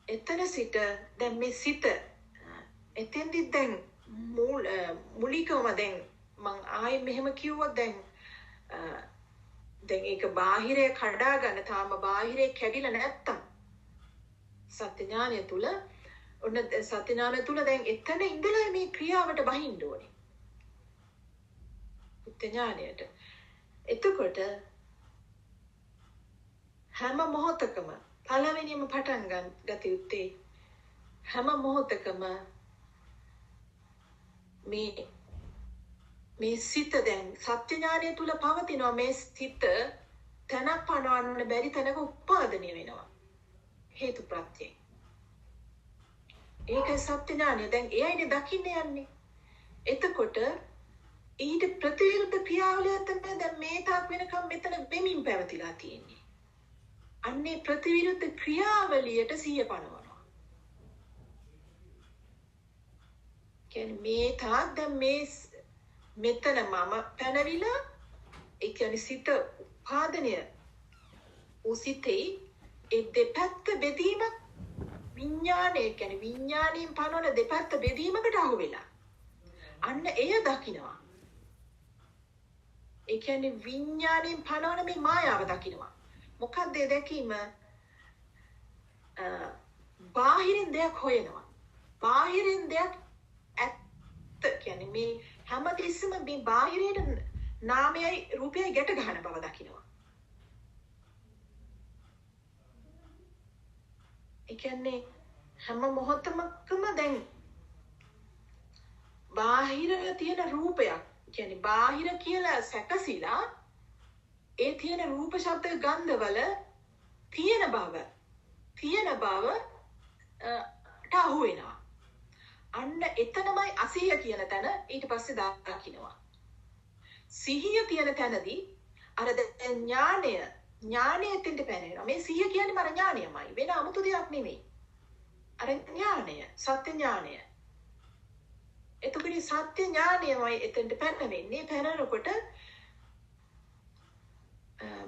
එතන සිට දැන් මේ සිත එතෙන්දි දැන් මුලිකවම දැන් මං ආයෙ මෙහෙම කිව්වොත් දැන් ඒක බාහිරේ කඩා ගන්න තාම බාහිරේ කැඩිලා නැත්තම් සත්‍ය ඥානය තුල ඔන්න සත්‍ය ඥානය තුල දැන් එතන ඉඳලා මේ ක්‍රියාවට බහින්න ඕනේ. සත්‍ය ඥානයට. එතකොට හැම මොහොතකම පළවෙනිම පටන් ගත යුත්තේ හැම මොහොතකම මේ සිත දැන් සත්‍ය ඥානය තුල පවතිනවා මේ සිත තනක් පනවන්න බැරි තැනක උපාදනය වෙනවා හේතු ප්‍රත්‍යයෙන්. ඒකයි සත්‍ය ඥානය. දැන් එයයිනේ දකින්න යන්නේ. එතකොට ඊට ප්‍රතිවිරුද්ධ ක්‍රියාවලිය තමයි දැන් මේ තාක් වෙනකම් මෙතන වෙමින් පැවතිලා තියෙන්නේ. අන්නේ ප්‍රතිවිරුද්ධ ක්‍රියාවලියට සිහිය පනවනවා. කියන්නේ මේ තාක් දැන් මෙතන මම පැනවිලා ඒ කියන්නේ සිත උපාදනය උසිතේ ඒ දෙපැත්ත බෙදීමක් විඥානය කියන්නේ විඥාණයෙන් පනවන දෙපැත්ත බෙදීමකට අහු වෙලා අන්න එය දකින්නවා. ඒ කියන්නේ විඥාණයෙන් පනවන මේ මායාව දකින්නවා. මොකක්ද ඒ දැකීම? බාහිරින් දෙයක් හොයනවා. බාහිරින් දෙයක් ඇත්ත කියන්නේ මේ හැමතිස්සෙම මේ බාහිරයට නාමයයි රූපයයි ගැට ගන්න බව දකින්නවා. ඒ කියන්නේ හැම මොහොතකම දැන් බාහිර තියෙන රූපයක් කියන්නේ බාහිර කියලා සැකසিলা ඒ තියෙන රූප ශබ්ද ගන්ධවල තියෙන බව අහු වෙනවා. අන්න එතනමයි අසිහිය කියන තැන ඊට පස්සේ දකින්නවා. සිහිය තියෙන තැනදී අර ඥානය එතෙන්ට පැනෙනවා. මේ සිහිය කියන්නේ මර ඥානයමයි. වෙන 아무තු දෙයක් නෙමෙයි. අර ඥානය, සත්‍ය ඥානය. එතකොට සත්‍ය ඥානයමයි එතෙන්ට පැනවෙන්නේ. පැනනකොට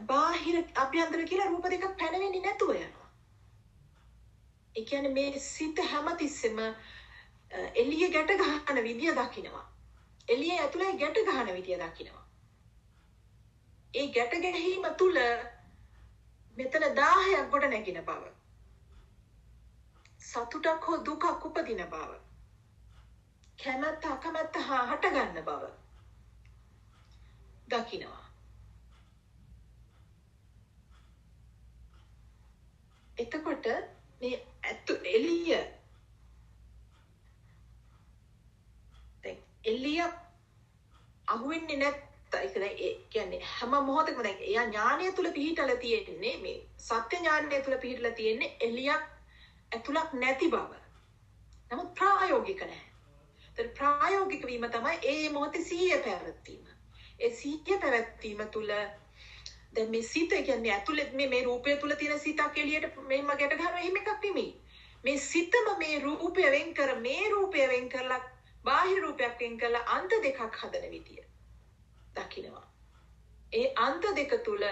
බාහිර අභ්‍යන්තර කියලා රූප දෙකක් පැනවෙන්නේ නැතුව යනවා. ඒ කියන්නේ මේ සිත හැමතිස්සෙම එළිය ගැට ගන්න විදිය දකින්නවා. එළිය ඇතුලේ ගැට ගන්න විදිය දකින්නවා. ඒ ගැට ගැනීම තුල මෙතන 1000ක් ගොඩ නැගින බව. සතුටක් හෝ දුකක් උපදින බව. කැමැත්ත අකමැත්ත හට ගන්න බව දකිනවා. එතකොට මේ එළිය දැන් එළිය අහුවෙන්නේ නැත්නම් ඒ කියන්නේ හැම මොහොතකම දැන් එයා ඥානය තුල පිහිටලා තියෙන්නේ මේ සත්‍ය ඥානය තුල පිහිටලා තියෙන්නේ එළියක් ඇතුළක් නැති බව. නමුත් ප්‍රායෝගික නැහැ. ඒතර ප්‍රායෝගික වීම තමයි ඒ මොහොතේ සිහිය පැවැත්වීම. ඒ සිහිය පැවැත්වීම තුල දැන් මේ සිත කියන්නේ ඇතුළේ මේ රූපය තුල තියෙන සිතක් එළියට මෙහෙම ගැට ගන්නවා එහෙම එකක් නෙමෙයි. මේ සිතම මේ රූපය වෙන් කර මේ රූපය වෙන් කරලා බාහිර රූපයක් වෙන් කරලා අන්ත දෙකක් හදන විදිය දකින්නවා. ඒ අන්ත දෙක තුල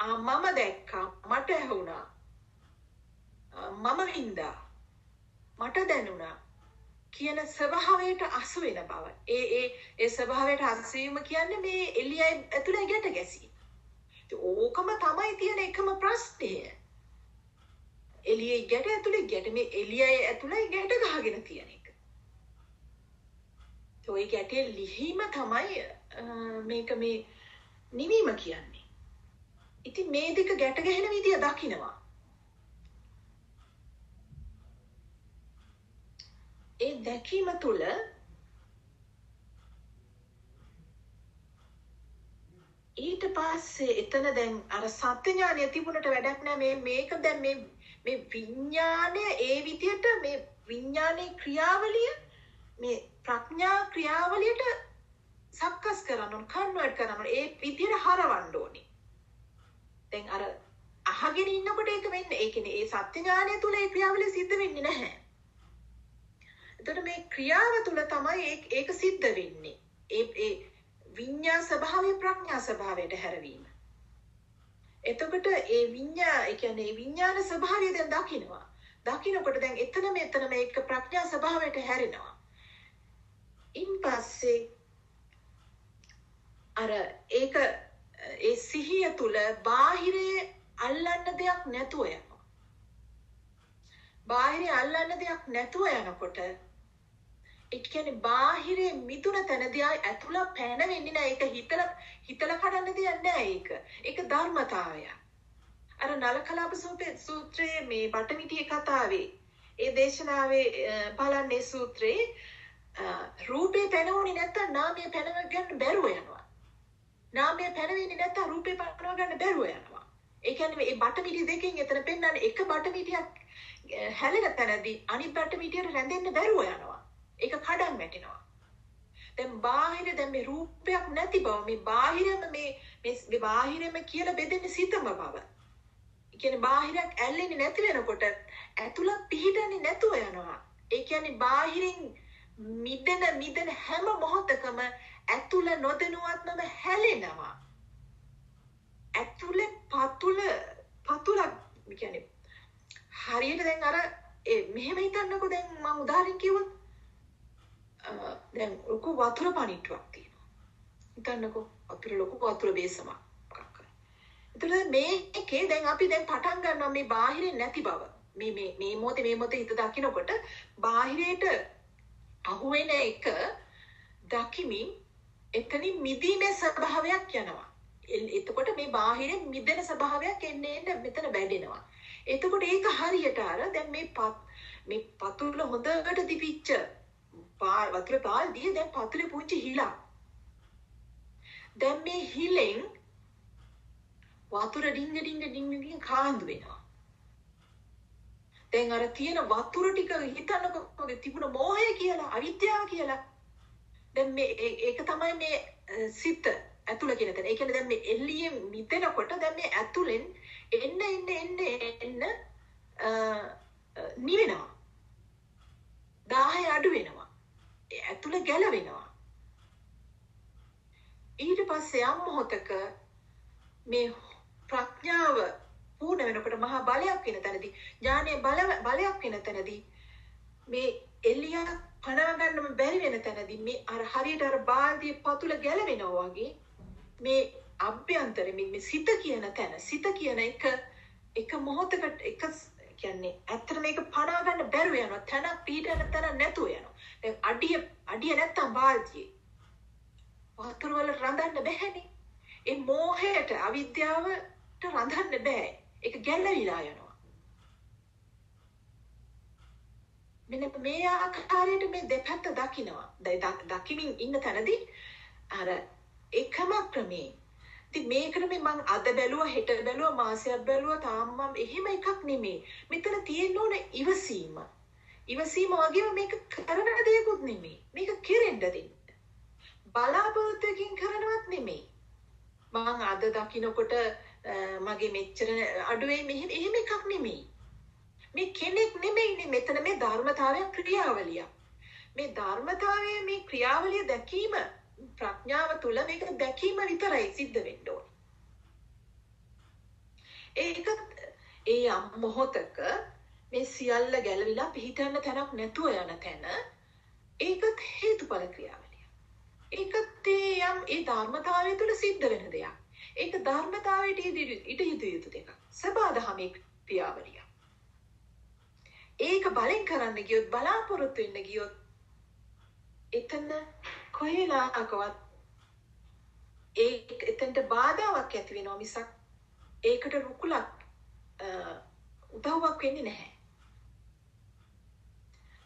මම දැක්කා මට ඇහුණා මම වින්දා මට දැනුණා කියන ස්වභාවයට අසු වෙන බව. ඒ ස්වභාවයට අසු වීම කියන්නේ මේ එළිය ඇතුලේ ගැට ගැසීම. ඕකම තමයි තියෙන එකම ප්‍රශ්නය. එළියේ ගැට ඇතුලේ ගැට මේ එළියේ ඇතුලේ ගැට ගහගෙන තියෙන එක. ඒ ගැටේ ලිහිම තමයි මේක මේ නිවීම කියන්නේ. ඉතින් මේ දෙක ගැට ගැහෙන විදිය දකින්නවා. ඒ දැකීම තුළ ඊට පස්සේ එතන දැන් අර සත්‍ය ඥානය තිබුණට වැඩක් නැහැ මේක දැන් මේ විඥානය ඒ විදියට මේ විඥානයේ ක්‍රියාවලිය මේ ප්‍රඥා ක්‍රියාවලියට සක්කස් කරන්න ඕන කන්වර්ට් කරන්න ඕන ඒ විදියට හරවන්න ඕනේ. දැන් අර අහගෙන ඉන්නකොට ඒක වෙන්නේ ඒ කියන්නේ ඒ සත්‍ය ඥානය තුළ ඒ ක්‍රියාවලිය සිද්ධ වෙන්නේ නැහැ. එතකොට මේ ක්‍රියාව තුළ තමයි ඒක සිද්ධ වෙන්නේ. ඒ විඤ්ඤා ස්වභාවය ප්‍රඥා ස්වභාවයට හැරවීම. එතකොට ඒ කියන්නේ විඤ්ඤාණ ස්වභාවය දැන් දකින්නවා. දකින්නකොට දැන් එතන මේක ප්‍රඥා ස්වභාවයට හැරෙනවා. ඉන්පස්සේ අර ඒක ඒ සිහිය තුළ බාහිරේ අල්ලන්න දෙයක් නැතුව යනවා. බාහිරේ අල්ලන්න දෙයක් නැතුව යනකොට ඒ කියන්නේ බාහිරේ මිදුන තැනදී ඇතුළ පැනවෙන්නේ නැහැ. ඒක හිතලා කඩන්න දෙයක් නැහැ ඒක. ඒක ධර්මතාවය. අර නලකලාප සූත්‍රයේ මේ බටමිටියේ කතාවේ ඒ දේශනාවේ බලන්නේ සූත්‍රයේ රූපේ පැනවුනේ නැත්තම් නාමය පැනව ගන්න බැරුව යනවා. නාමය පැනවෙන්නේ නැත්තම් රූපේ පැනව ගන්න බැරුව යනවා. ඒ කියන්නේ මේ බටමිටි දෙකෙන් එතන පෙන්නන්නේ එක බටමිටියක් හැලෙන තැනදී අනිත් බටමිටියට රැඳෙන්න බැරුව යනවා. ඒක කඩන් වැටෙනවා. දැන් බාහිර දැන් මේ රූපයක් නැති බව මේ බාහිරම මේ බාහිරම කියලා බෙදෙන්නේ සිතම බව. ඒ කියන්නේ බාහිරයක් ඇල්ලෙන්නේ නැති වෙනකොට ඇතුළ පිහිටන්නේ නැතුව යනවා. ඒ කියන්නේ බාහිරින් මිදෙන හැම මොහොතකම ඇතුළ නොදැනුවත්වම හැලෙනවා. ඇතුළේ පතුලක් කියන්නේ හරියට දැන් අර මෙහෙම හිතන්නකෝ දැන් මම උදාහරණ කිව්වොත් දැන් ලොකු වතුර පණිට්ටුවක් තියෙනවා. හිතන්නකෝ ලොකු වතුර බේසමක් මොකක් හරි. එතකොට මේකේ දැන් අපි දැන් පටන් ගන්නවා මේ බාහිරින් නැති බව. මේ මොහොතේ හිත දකින්නකොට බාහිරයට අහුවෙන එක දකිමින් එතනින් මිදීමේ ස්වභාවයක් යනවා. එතකොට මේ බාහිරින් මිදෙන ස්වභාවයක් එන්නේ මෙතන වැඩෙනවා. එතකොට ඒක හරියට අර දැන් මේ පතුල හොඳට දිපිච්ච වතුර පාල්දිය දැන් පතුලේ පුංචි හිලක්. දැන් මේ හිලෙන් වතුර ඩිංග කාන්දු වෙනවා. දැන් අර තියෙන වතුර ටික හිතන්නකෝ තිබුණ මෝහය කියලා අවිද්‍යාව කියලා. දැන් මේ ඒක තමයි මේ සිත ඇතුළ කියන තැන. ඒ කියන්නේ දැන් මේ එළියෙන් මිදෙනකොට දැන් මේ ඇතුළෙන් එන්න නිවෙනවා. 10 අඩු වෙනවා. ඇතුළ ගැලවෙනවා. ඊට පස්සේ යම් මොහොතක මේ ප්‍රඥාව පූර්ණ වෙනකොට මහා බලයක් වෙන තැනදී ඥානයේ බලයක් වෙන තැනදී මේ එළිය පණව ගන්නම බැරි වෙන තැනදී මේ අර හරියට අර බාල්දියේ පතුල ගැලවෙනවා වගේ මේ අභ්‍යන්තරේ මේ සිත කියන තැන සිත කියන එක මොහොතකට එක කියන්නේ ඇත්තට මේක පනා ගන්න බැරුව යනවා. තැනක් පිටන තැන නැතුව යනවා. දැන් අඩිය නැත්තම් බාල්දියේ වතුර වල රඳන්න බැහැනේ. ඒ මෝහයට අවිද්‍යාවට රඳන්න බෑ. ඒක ගැලවිලා යනවා. මෙන්න මේ ආකාරයට මේ දෙපැත්ත දකිනවා. දකිමින් ඉන්න තැනදී අර එකම ක්‍රමේ. ඉතින් මේකට මම අද බැලුවා හෙට බැලුවා මාසයක් බැලුවා තාම මම එහෙම එකක් නෙමෙයි. මෙතන තියෙන්න ඕන ඉවසීම. ඉවසීම වගේම මේක කරන දෙයක්වත් නෙමෙයි. මේක කෙරෙන්න දෙන්න. බලාපොරොත්තුකින් කරනවත් නෙමෙයි. මම අද දකින්නකොට මගේ මෙච්චර අඩුවේ මෙහෙම එහෙම එකක් නෙමෙයි. මේ කෙනෙක් නෙමෙයිනේ මෙතන මේ ධර්මතාවය ක්‍රියාවලිය. මේ ධර්මතාවයේ මේ ක්‍රියාවලිය දැකීම ප්‍රඥාව තුල මේක දැකීම විතරයි සිද්ධ වෙන්න ඕනේ. ඒක ඒ මොහොතක මේ සියල්ල ගැලවිලා පිහිටන්න තැනක් නැතුව යන තැන ඒකත් හේතුඵල ක්‍රියාවලිය. ඒකත් ඒ ධර්මතාවය තුල සිද්ධ වෙන දෙයක්. ඒක ධර්මතාවයට ඉදිරි යුතු දෙයක්. සබාධමේ ක්‍රියාවලිය. ඒක බලෙන් කරන්න ගියොත් බලාපොරොත්තු වෙන්න ගියොත් එතන කොහෙලාකවත් එතනට බාධාවක් ඇති වෙනවා මිසක් ඒකට රුකුලක් උදව්වක් වෙන්නේ නැහැ.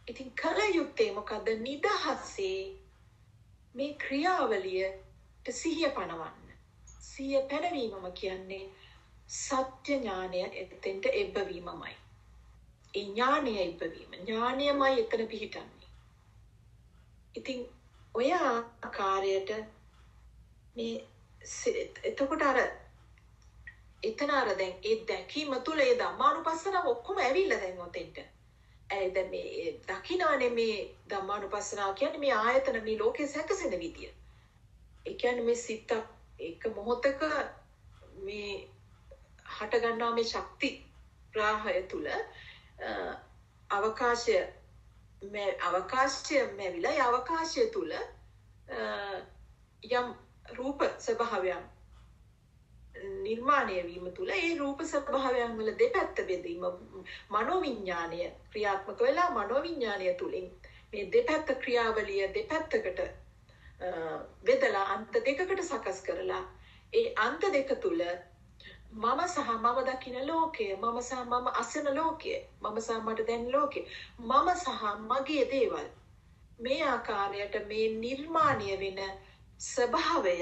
ඉතින් කල යුත්තේ මොකද? නිදහසේ මේ ක්‍රියාවලියට සිහිය පනවන්න. සිහිය පැනවීමම කියන්නේ සත්‍ය ඥානය එතෙන්ට එබ්බවීමමයි. ඒ ඥානය එබ්බවීම. ඥානයමයි එතන පිහිටන්නේ. ඉතින් ඔය ආකාරයට මේ එතකොට එතන දැන් ඒ දැකීම තුළ ඒ ධම්මානුපස්සනාව ඔක්කොම ඇවිල්ලා දැන් ඔතෙන්ට. දැන් මේ දකින්නනේ මේ ධම්මානුපස්සනාව කියන්නේ මේ ආයතන මේ ලෝකේ සැකසෙන විදිය. ඒ කියන්නේ මේ සිත එක මොහොතක මේ හට ගන්නා මේ ශක්ති ප්‍රාහය තුළ අවකාශය මැවිලා ඒ අවකාශය තුළ යම් රූප ස්වභාවයන් නිර්මාණය වීම තුළ ඒ රූප ස්වභාවයන් වල දෙපැත්ත බෙදීම මනෝවිඤ්ඤාණය ක්‍රියාත්මක වෙලා මනෝවිඤ්ඤාණය තුළින් මේ දෙපැත්ත ක්‍රියාවලිය දෙපැත්තකට බෙදලා අන්ත දෙකකට සකස් කරලා ඒ අන්ත දෙක තුළ මම සහ මම දකින ලෝකය මම සහ මම අසන ලෝකය මම සහ මට දැනෙන ලෝකය මම සහ මගේ දේවල් මේ ආකාරයට මේ නිර්මාණය වෙන ස්වභාවය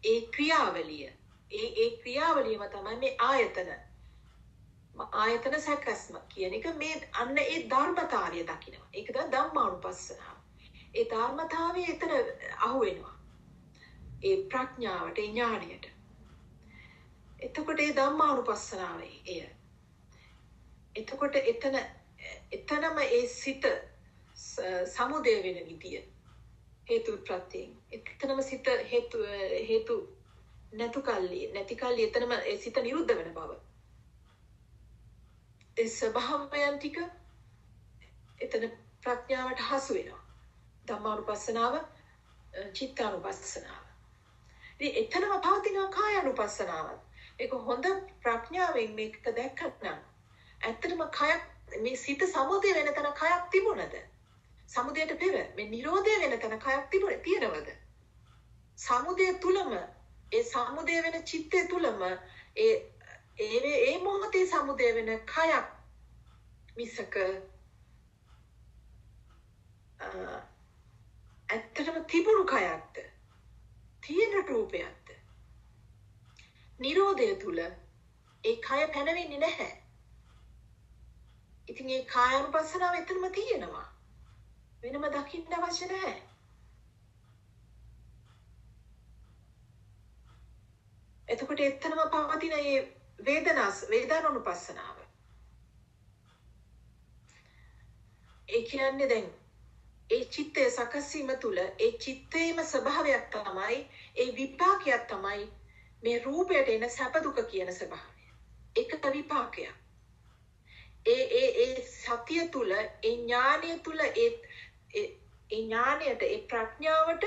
ඒ ක්‍රියාවලිය ඒ ක්‍රියාවලියම තමයි මේ ආයතන සැකස්ම කියන එක මේ අන්න ඒ ධර්මතාවය දකිනවා. ඒක තමයි ධම්මානුපස්සනාව. ඒ ධර්මතාවය එතන අහු වෙනවා. ඒ ප්‍රඥාවට ඒ ඥාණයට. එතකොට ඒ ධම්මානුපස්සනාවේ එය. එතකොට එතනම ඒ සිත සමුදය වෙන විදිය හේතු ප්‍රත්‍යයෙන් එතනම සිත හේතු නැති කල්ලි එතනම ඒ සිත නිරුද්ධ වෙන බව. ඒ ස්වභාවයන් ටික එතන ප්‍රඥාවට හසු වෙනවා. ධම්මානුපස්සනාව චිත්තානුපස්සනාව. ඉතින් එතනම පවතින කායානුපස්සනාවත්. ඒක හොඳ ප්‍රඥාවෙන් මේක දැක්කනම් ඇත්තටම කයක් මේ සිත සමුදය වෙන තැන කයක් තිබුණද? සමුදයට පෙර මේ නිරෝධය වෙන තැන කයක් තියෙනවද? සමුදය තුලම ඒ සමුදය වෙන චිත්තය තුලම ඒ මොහොතේ සමුදය වෙන කයක් මිසක ඇත්තටම තිබුණු කයක්ද? තියෙන රූපයක්ද? නිරෝධය තුල ඒ කය පැනවෙන්නේ නැහැ. ඉතින් ඒ කායानुපස්සනාව එතනම තියෙනවා. වෙනම දකින්න අවශ්‍ය නැහැ. එතකොට එතනම පවතින මේ වේදනානුපස්සනාව. ඒ කියන්නේ දැන් ඒ චිත්තය සකස් වීම තුළ ඒ චිත්තේම ස්වභාවයක් තමයි ඒ විපාකයක් තමයි මේ රූපයට එන සැප දුක කියන ස්වභාවය. ඒක විපාකයක්. ඒ සතිය තුළ ඒ ඥානය තුළ ඒ ඥානයට ඒ ප්‍රඥාවට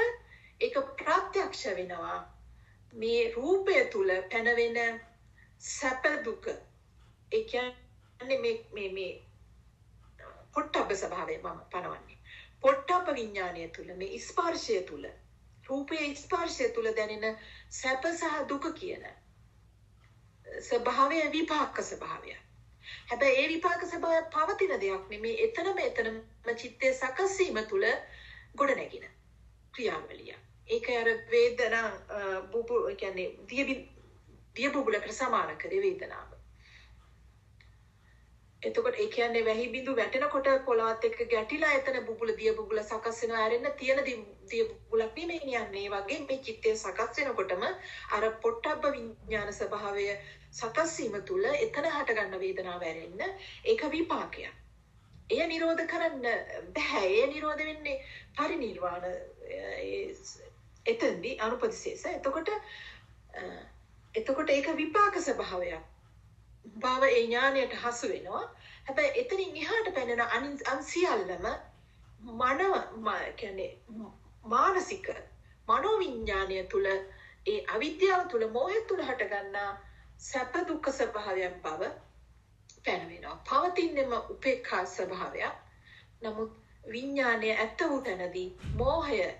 ඒක ප්‍රත්‍යක්ෂ වෙනවා. මේ රූපය තුළ පැනවෙන සැප දුක. ඒ කියන්නේ මේ පොට්ටබ්බ ස්වභාවය මම පනවන්නේ. පොට්ටබ්බ විඥානය තුල මේ ස්පර්ශය තුල රූපයේ ස්පර්ශය තුල දැනෙන සැප සහ දුක කියන ස්වභාවය විපාක ස්වභාවය. හැබැයි ඒ විපාක ස්වභාවය පවතින දෙයක් නෙමේ. එතනම චිත්තයේ සකස් වීම තුල ගොඩ නැගින ක්‍රියාවලිය. ඒක අර වේදනා බුබුල කියන්නේ දිය බුබුලකට සමාන කරේ වේදනාව. එතකොට ඒ කියන්නේ වැහි බිඳු වැටෙනකොට පොළවත් එක්ක ගැටිලා එතන බුබුල දිය බුබුල සකස් වෙනවා ඇරෙන්න තියෙන දිය බුබුලක් නෙමෙයි යන්නේ. වගේ මේ චිත්තය සකස් වෙනකොටම අර පොට්ටබ්බ විඥාන ස්වභාවය සකස් වීම තුල එතන හට ගන්න වේදනාව ඇරෙන්න ඒක විපාකයක්. එය නිරෝධ කරන්න බෑ. එය නිරෝධ වෙන්නේ පරිනිර්වාණ එතෙන්දී අනුපතිශේෂ. එතකොට ඒක විපාක ස්වභාවයක්. බව ඒ ඥානයට හසු වෙනවා. හැබැයි එතනින් එහාට පැනෙන අන් සියල්ලම මානසික මනෝවිඥානය තුල ඒ අවිද්‍යාව තුල මෝහය තුල හට ගන්නා සැප දුක්ඛ ස්වභාවයක් බව පැනවෙනවා. පවතින්නම උපේක්ඛා ස්වභාවයක්. නමුත් විඥානය ඇත්ත වූ තැනදී මෝහය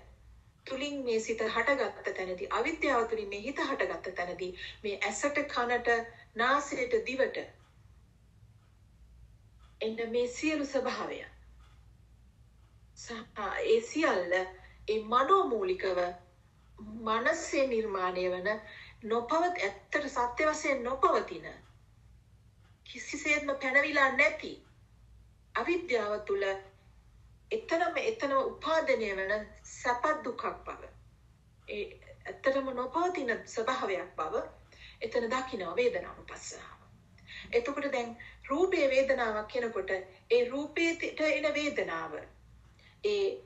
තුලින් මේ සිත හටගත්ත තැනදී අවිද්‍යාව තුලින් මේ හිත හටගත්ත තැනදී මේ ඇසට කනට නාසයට දිවට එන්න මේ සියලු ස්වභාවය ඒ සියල්ල ඒ මනෝමූලිකව මනසේ නිර්මාණය වන ඇත්තට සත්‍ය වශයෙන් නොපවතින කිසිසේත්ම පැනවිලා නැති අවිද්‍යාව තුල එතනම උපාදනය වන සැප දුකක් බව ඒ ඇත්තටම නොපවතින ස්වභාවයක් බව එතන දකින්න වේදනානුපස්සනාව. එතකොට දැන් රූපේ වේදනාවක් කියනකොට ඒ රූපේට එන වේදනාව ඒ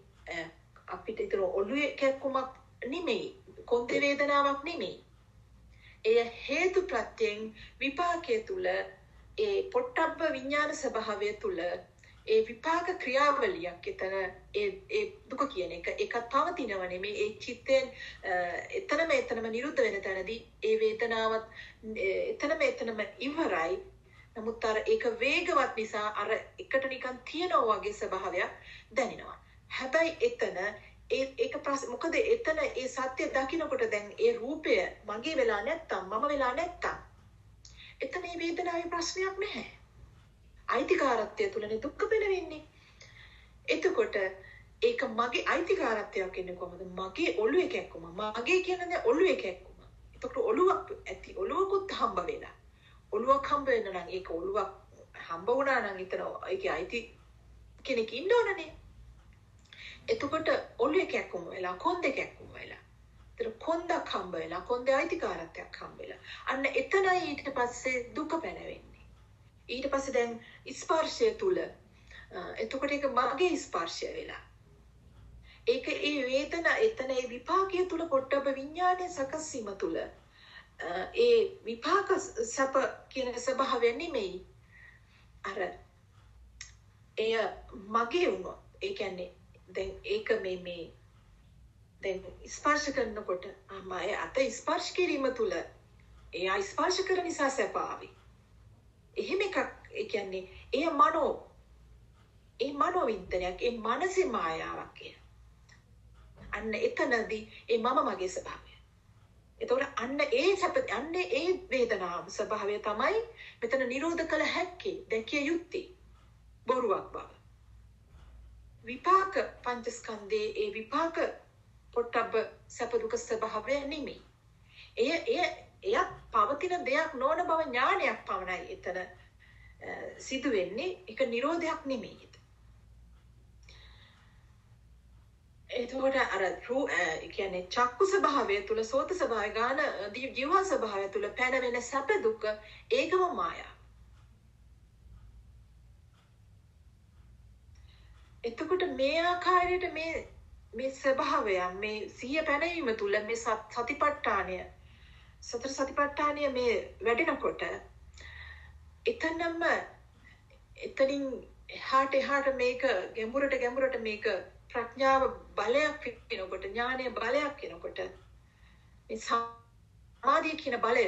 අපිට ඒතර ඔළුවේ කැක්කුමක් නෙමෙයි, කොන්දේ වේදනාවක් නෙමෙයි. එය හේතු ප්‍රත්‍යයෙන් විපාකයේ තුල ඒ පොට්ටබ්බ විඥාන ස්වභාවය තුල ඒ විපාක ක්‍රියාවලියක් එතන ඒ දුක කියන එක ඒකත් පවතිනව නෙමෙයි. ඒ චිත්තෙන් එතනම නිරුද්ධ වෙන තැනදී ඒ වේදනාවත් එතනම ඉවරයි. නමුත් අර ඒක වේගවත් නිසා අර එකට නිකන් තියනවා වගේ ස්වභාවයක් දැනෙනවා. හැබැයි එතන ඒක මොකද එතන ඒ සත්‍ය දකින්නකොට දැන් ඒ රූපය මගේ වෙලා නැත්තම් මම වෙලා නැත්තම් එතන මේ වේදනාවේ ප්‍රශ්නයක් නැහැ. අයිතිකාරත්වය තුලනේ දුක්ඛ වෙන්නේ. එතකොට ඒක මගේ අයිතිකාරත්වයක් කියන්නේ කොහොමද? මගේ ඔළුවේ කැක්කුම. මගේ කියන්නේ ඔළුවේ කැක්කුම. එතකොට ඔළුවක් ඇති. ඔළුවකුත් හම්බ වෙලා. ඔළුවක් හම්බ වෙන්න නම් ඒක ඔළුවක් හම්බ වුණා නම් එතන ඒකේ අයිති කෙනෙක් ඉන්න ඕනනේ. එතකොට ඔළුවේ කැක්කුම වෙලා කොන්දේ කැක්කුම වෙලා. ඒතර කොන්දක් හම්බ වෙලා කොන්දේ අයිතිකාරත්වයක් හම්බ වෙලා. අන්න එතනයි ඊට පස්සේ දුක පැනවෙන්නේ. ඊට පස්සේ දැන් ස්පර්ශය තුල එතකොට ඒක මගේ ස්පර්ශය වෙලා ඒක ඒ වේදනා එතන ඒ විපාකයේ තුල පොට්ටබ්බ විඥානය සකස් වීම තුල ඒ විපාක සැප කියන ස්වභාවය නෙමෙයි අර එය මගේ වුණොත් ඒ කියන්නේ දැන් ඒක මේ දැන් ස්පර්ශ කරනකොට මම අත ස්පර්ශ කිරීම තුල එයා ස්පර්ශ කරන නිසා සැප ආවේ. එහෙම එකක් ඒ කියන්නේ ඒ මනෝවිද්‍යාවක් ඒ මානසික මායාවක් කියන. අන්න එතනදී ඒ මම මගේ ස්වභාවය. එතකොට අන්න ඒ වේදනාව ස්වභාවය තමයි මෙතන නිරෝධ කළ හැක්කේ දැකිය යුත්තේ බොරුවක් බව. විපාක පංචස්කන්ධයේ ඒ විපාක පොට්ටබ්බ සැප දුක ස්වභාවය නෙමෙයි. එය පවතින දෙයක් නොවන බව ඥානයක් පමණයි එතන සිදු වෙන්නේ. ඒක නිරෝධයක් නෙමෙයි. එතකොට අර කියන්නේ චක්කු ස්වභාවය තුල සෝත ස්වභාවය ගාන ජීව ස්වභාවය තුල පැනවෙන සැප දුක ඒකම මායාව. එතකොට මේ ආකාරයට මේ ස්වභාවයන් මේ සිහිය පැනවීම තුල මේ සතිපට්ඨානය සතර සතිපට්ඨානය මේ වැඩෙනකොට එතනින් එහාට මේක ගැඹුරට මේක ප්‍රඥාව බලයක් වෙනකොට ඥානය බලයක් වෙනකොට මේ සමාධිය කියන බලය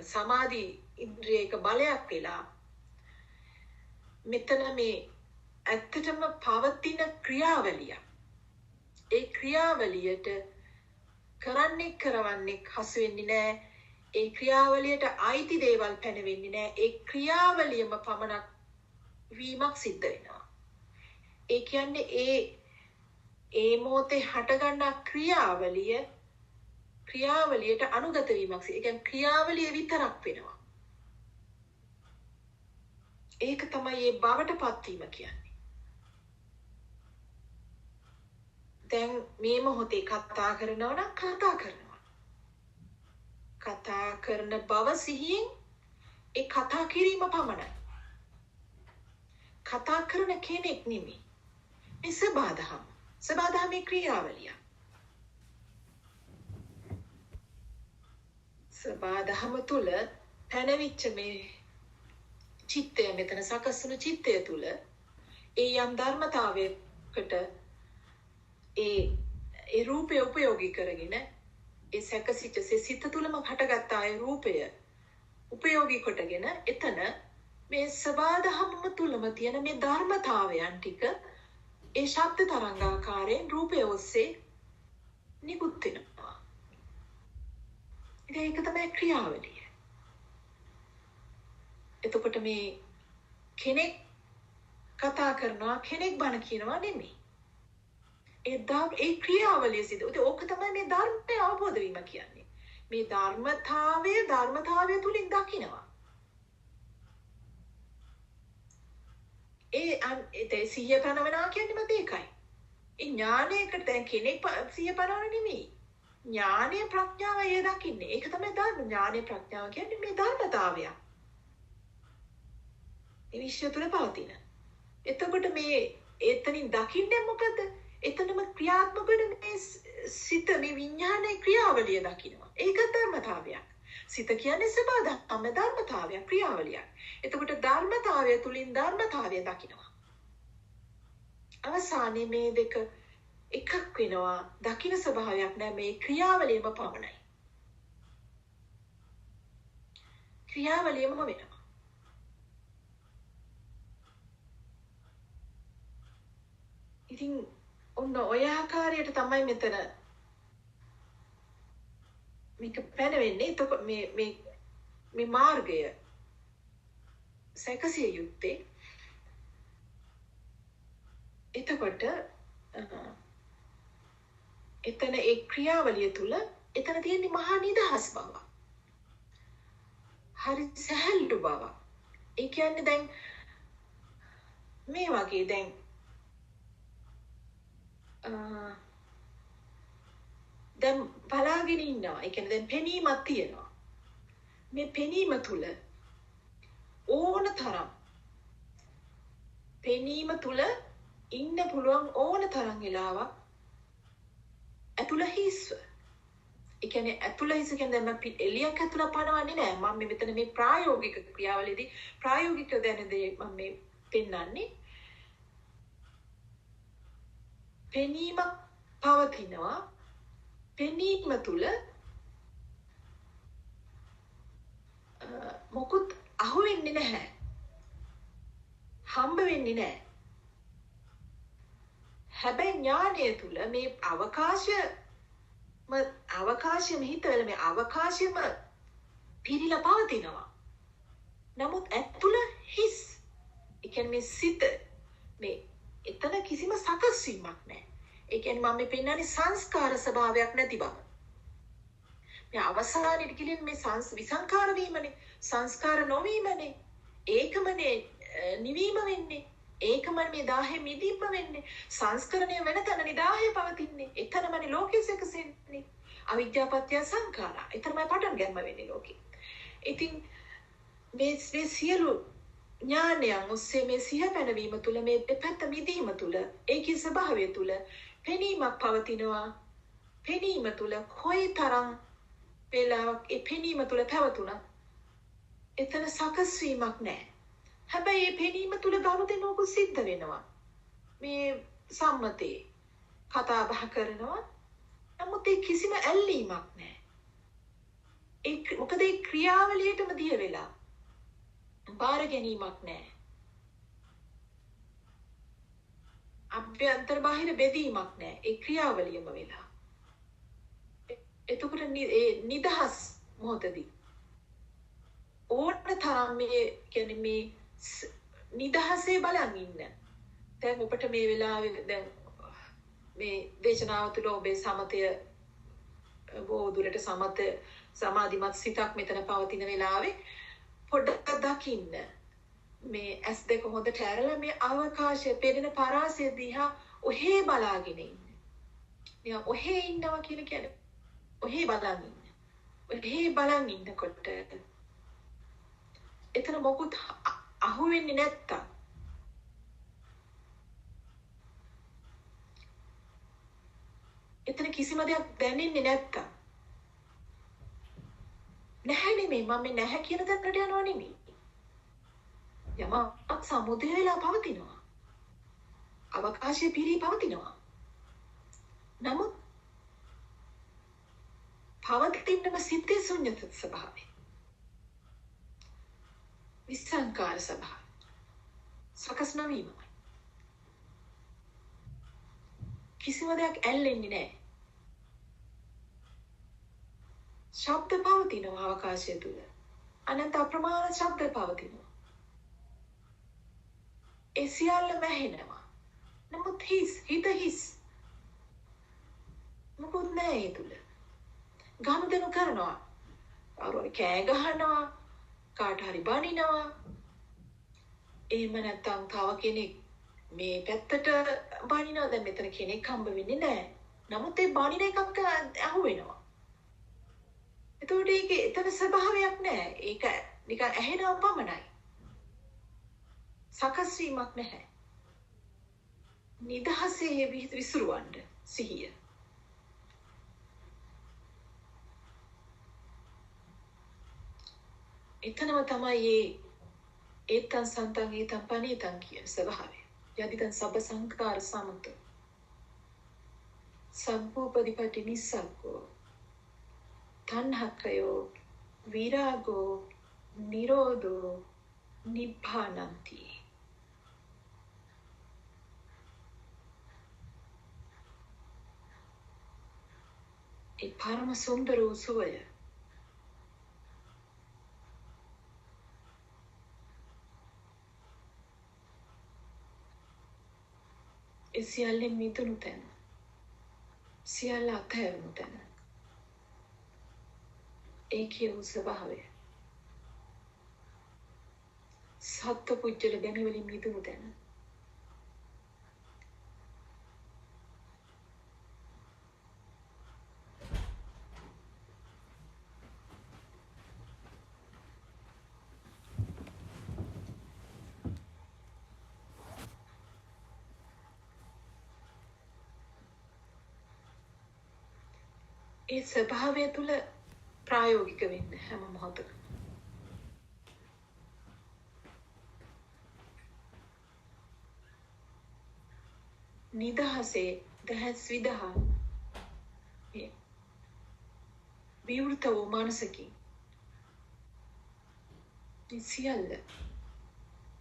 සමාධි ඉන්ද්‍රියක බලයක් වෙලා මෙතන මේ ඇත්තටම පවතින ක්‍රියාවලිය. ඒ ක්‍රියාවලියට කරන්නේ කරවන්නේ හසු වෙන්නේ නැහැ. ඒ ක්‍රියාවලියට අයිති දේවල් පැනවෙන්නේ නැහැ. ඒ ක්‍රියාවලියම පමණක් වීමක් සිද්ධ වෙනවා. ඒ කියන්නේ ඒ මොහොතේ හටගන්නා ක්‍රියාවලියට අනුගත වීමක්. ඒ කියන්නේ ක්‍රියාවලිය විතරක් වෙනවා. ඒක තමයි මේ බවට පත්වීම කියන්නේ. දැන් මේ මොහොතේ කතා කරනවා නම් කතා කරනවා. කතා කරන බව සිහියෙන් ඒ කතා කිරීම පමණයි. කතා කරන කෙනෙක් නෙමෙයි. මේ සබාධමේ ක්‍රියාවලිය. සබාධම තුල පැනවිච්ච මේ චිත්තය මෙතන සකස් වුණු චිත්තය තුල ඒ යම් ධර්මතාවයකට ඒ රූපය උපයෝගී කරගෙන ඒ සැකසිත සිත තුලම හටගත්ත ඒ රූපය උපයෝගී කොටගෙන එතන මේ සබාධම තුලම තියෙන මේ ධර්මතාවයන් ටික ඒ ශබ්ද තරංගාකාරයෙන් රූපය ඔස්සේ නිකුත් වෙනවා. ඒක තමයි ක්‍රියාවලිය. එතකොට මේ කෙනෙක් කතා කරනවා කෙනෙක් බණ කියනවා නෙමෙයි. ඒ ක්‍රියාවලිය සිදු. ඕක තමයි මේ ධර්මය අවබෝධ වීම කියන්නේ. මේ ධර්මතාවය තුලින් දකිනවා. ඒ සිහිය පනවනවා කියන්නේ මත ඒකයි. ඒ ඥානයකට දැන් කෙනෙක් සිහිය පනවන නෙමෙයි. ඥානය ප්‍රඥාව ඒ දකින්නේ. ඒක තමයි ධර්ම ඥානය ප්‍රඥාව කියන්නේ මේ ධර්මතාවය. මේ විශ්ව තුල පවතින. එතකොට මේ එතනින් දකින්නේ මොකද? එතනම ක්‍රියාත්මක වෙන මේ සිත මේ විඥානයේ ක්‍රියාවලිය දකිනවා. ඒක ධර්මතාවයක්. සිත කියන්නේ සබාධම ධර්මතාවයක් ක්‍රියාවලියක්. එතකොට ධර්මතාවය තුලින් ධර්මතාවය දකිනවා. අවසානයේ මේ දෙක එකක් වෙනවා. දකින ස්වභාවයක් නෑ මේ ක්‍රියාවලියම පමණයි. ක්‍රියාවලියම වෙනවා. ඉතින් ඔන්න ඔය ආකාරයට තමයි මෙතන මේක පැනවෙන්නේ. එතකොට මේ මාර්ගය සැකසිය යුත්තේ. එතකොට එතන ඒ ක්‍රියාවලිය තුල එතන තියෙන මහා නිදහස් බව. හරි සැහැල්ලු බව. ඒ කියන්නේ දැන් මේ වගේ දැන් දැන් බලාගෙන ඉන්නවා. ඒ කියන්නේ දැන් පෙනීමක් තියෙනවා. මේ පෙනීම තුල ඕන තරම් පෙනීම තුල ඉන්න පුළුවන් ඕන තරම් වෙලාවක් ඇතුළ හිස්ව. ඒ කියන්නේ ඇතුළ හිස් කියන්නේ දැන් මම එළියක් ඇතුළ පනවන්නේ නැහැ. මම මෙතන මේ ප්‍රායෝගික ක්‍රියාවලියේදී ප්‍රායෝගික දැන දේ මම මේ පෙන්වන්නේ. පෙනීම පවතිනවා. පෙනීම තුල මොකුත් අහු වෙන්නේ නැහැ. හම්බ වෙන්නේ නැහැ. හැබැයි ඥානය තුල මේ අවකාශයම හිතවල මේ අවකාශයම පිරීලා පවතිනවා. නමුත් ඇතුළ හිස්. ඒ කියන්නේ මේ සිත මේ එතන කිසිම සකස් වීමක් නැහැ. ඒ කියන්නේ මම මේ පෙන්නන්නේ සංස්කාර ස්වභාවයක් නැති බව. මේ අවසානයේ කිලින් මේ විසංකාර වීමනේ සංස්කාර නොවීමනේ. ඒකමනේ නිවීම වෙන්නේ. ඒකම මේ 10 මිදීම වෙන්නේ. සංස්කරණය වෙන තැන නිදාහය පවතින්නේ. එතනමනේ ලෝකෙ සකසෙන්නේ. අවිද්‍යාපත්‍ය සංඛාරා. එතනමයි පටන් ගන්න වෙන්නේ ලෝකෙ. ඉතින් මේ සියලු ඥානයන් ඔස්සේ මේ සිහ පැනවීම තුළ මේ දෙපැත්ත මිදීම තුළ ඒකේ ස්වභාවය තුළ පෙනීමක් පවතිනවා. පෙනීම තුළ කොයිතරම් වේලාවක් ඒ පෙනීම තුළ පැවතුණා එතන සකස් වීමක් නැහැ. හැබැයි මේ පෙනීම තුළ ගනුදෙනුවක සිද්ධ වෙනවා. මේ සම්මතේ කතා බහ කරනවා. නමුත් ඒ කිසිම ඇල්ලීමක් නැහැ. මොකද ඒ ක්‍රියාවලියටම දිය වෙලා බාර ගැනීමක් නැහැ. අභ්‍යන්තර බාහිර බෙදීමක් නැහැ. ඒ ක්‍රියාවලියම වෙලා. එතකොට ඒ නිදහස් මොහොතදී ඕන තරම් මේ කියන්නේ මේ නිදහසේ බලන් ඉන්න. දැන් ඔබට මේ වෙලාවේ දැන් මේ දේශනාව තුළ ඔබේ සමතය බෝධුරට සමත සමාධිමත් සිතක් මෙතන පවතින වෙලාවේ පොඩ්ඩක් දකින්න. මේ ඇස් දෙක හොඳට ඇරලා මේ අවකාශය පෙනෙන පරාසය දිහා ඔහේ බලාගෙන ඉන්න. නිකන් ඔහේ ඉන්නවා කියලා කියන්නේ ඔහේ බලන් ඉන්න. ඔහේ බලන් ඉන්නකොට එතන මොකුත් අහුවෙන්නේ නැත්තම් එතන කිසිම දෙයක් දැනෙන්නේ නැත්තම් නැහැ නෙමෙයි මම මේ නැහැ කියන තැනට යනවා නෙමෙයි. යමක් සමුදය වෙලා පවතිනවා. අවකාශයේ පිරී පවතිනවා. නමුත් පවතින්නම සිතේ ශුන්‍යත ස්වභාවය. විසංකාර ස්වභාවය. සකස් නොවීමයි. කිසිම දෙයක් ඇල්ලෙන්නේ නැහැ. ශබ්ද පවතිනවා අවකාශය තුල. අනන්ත අප්‍රමාණ ශබ්ද පවතිනවා. ඒ සියල්ලම ඇහෙනවා. නමුත් හිත හිස්. මොකුත් නැහැ ඒ තුල. ගනුදෙනු කරනවා. කවුරුහරි කෑ ගහනවා. කාට හරි බනිනවා. එහෙම නැත්නම් තව කෙනෙක් මේ පැත්තට බනිනවා. දැන් මෙතන කෙනෙක් හම්බ වෙන්නේ නැහැ. නමුත් ඒ බනින එකක් අහු වෙනවා. එතකොට ඒකේ එතන ස්වභාවයක් නැහැ. ඒක නිකන් ඇහෙනවා පමණයි. සකස් වීමක් නැහැ. නිදහසේ විසිරුවන්න සිහිය. එතනම තමයි ඒතං සන්තං ඒතං පනීතං කියන ස්වභාවය. යදිදං සබ්බ සංඛාර සමත. සම්පූපදීපටි නිස්සග්ගෝ. තණ්හක්ඛයෝ විරාගෝ නිරෝධෝ නිබ්බානන්ති. ඒ පරම සුන්දර වූ සුවය ඒ සියල්ලෙන් මිදුණු තැන, සියල්ල අත්හැරුණු තැන, ඒකේ වූ ස්වභාවය, සත්ත්ව පුජ්‍යල ගැමිවලින් මිදුණු තැන, ඒ ස්වභාවය තුළ ප්‍රායෝගික වෙන්න හැම මොහොතකම. නිදහසේ දහස් විදහා විවෘත වූ මානසකින් සියල්ල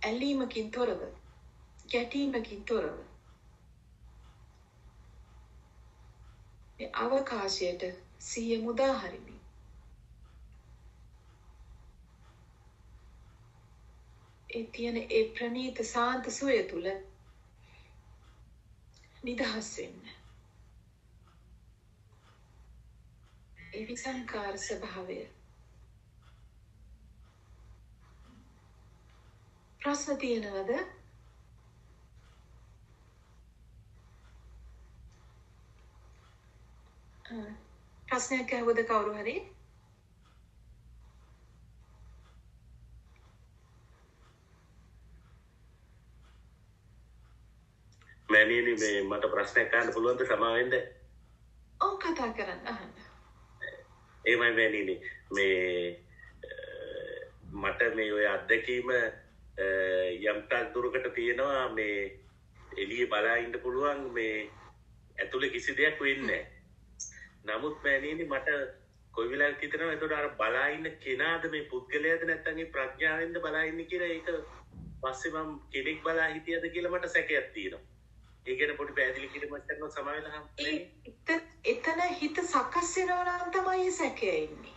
ඇලීමකින් තොරව, ගැටීමකින් තොරව මේ අවකාශයට සිහිය මුදා හරිමි. ඒ තියෙන ඒ ප්‍රණීත සාන්ත සුවය තුළ නිදහස් වෙන්න. ඒ විසංකාර ස්වභාවය. ප්‍රශ්න තියෙනවද? ප්‍රශ්නයක් අහුවද කවුරු හරි? මෑණියනි මේ මට ප්‍රශ්නයක් අහන්න පුළුවන්ද? සමාව වෙන්න. ඔව් කතා කරන්න අහන්න. එහෙමයි මෑණියනි මේ මට මේ ඔය අත්දැකීම යම් තාක් දුරකට තියෙනවා. මේ එළියේ බලා ඉන්න පුළුවන්, මේ ඇතුලේ කිසි දෙයක් වෙන්නේ නැහැ. නමුත් මෑණියනි මට කොයි වෙලාවක හිතෙනවා එතකොට අර බලා ඉන්න කෙනාද මේ පුද්ගලයාද නැත්නම් මේ ප්‍රඥාවෙන්ද බලා ඉන්නේ කියලා. ඒක පස්සේ මම කෙනෙක් බලා හිටියද කියලා මට සැකයක් තියෙනවා. ඒ කියන්නේ පොඩි පැහැදිලි කිරීමක් කරනවා සමා වෙලා එතන හිත සකස් වෙනවා නම් තමයි සැකය ඉන්නේ.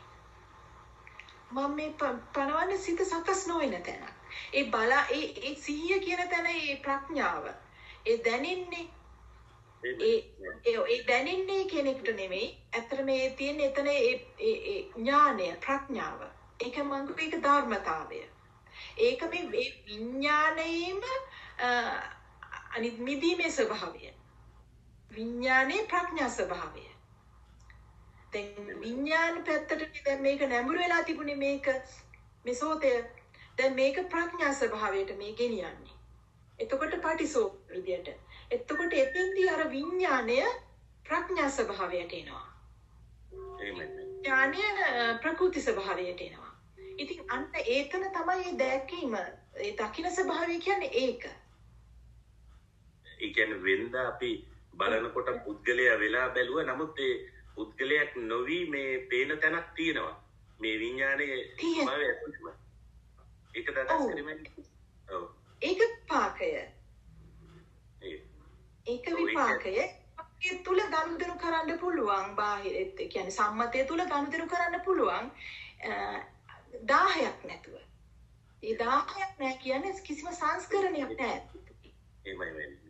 මම මේ පනවන්නේ සිත සකස් නොවන තැන. ඒ සිහිය කියන තැන ඒ ප්‍රඥාව. ඒ දැනෙන්නේ ඒ දැනෙන්නේ කෙනෙකුට නෙමෙයි. ඇත්තට මේ තියෙන එතන ඒ ඥානය ප්‍රඥාව. ඒක මංගු ඒක ධර්මතාවය. ඒක මේ විඥාණයෙම අනිත් මිදීමේ ස්වභාවය. විඥානේ ප්‍රඥා ස්වභාවය. දැන් විඥාන පැත්තට දැන් මේක නැඹුරු වෙලා තිබුණේ මේක මේ සෝතය. දැන් මේක ප්‍රඥා ස්වභාවයට මේ ගෙනියන්නේ. එතකොට පටිසෝ විදියට. එතකොට එතෙන්දී අර විඥාණය ප්‍රඥා ස්වභාවයට එනවා. ඥානය ප්‍රකෘති ස්වභාවයට එනවා. ඉතින් අන්න ඒතන තමයි මේ දැකීම ඒ දකින්න ස්වභාවය කියන්නේ ඒක. ඒ කියන්නේ වෙනද අපි බලනකොට පුද්ගලයා වෙලා බැලුවා නමුත් ඒ පුද්ගලයක් නොවි මේ පේන තැනක් තියෙනවා. මේ විඥානයේ ස්වභාවය ඇතුළතම. ඒක දඩස් කිරීමෙන් ඔව්. ඒක විපාකය. ඒක විපාකය. ඒ තුල ගනුදෙනු කරන්න පුළුවන් බාහිර ඒ කියන්නේ සම්මතය තුල ගනුදෙනු කරන්න පුළුවන් 1000ක් නැතුව. ඒ 1000ක් නැහැ කියන්නේ කිසිම සංස්කරණයක් නැහැ. එහෙමයි වෙන්නේ.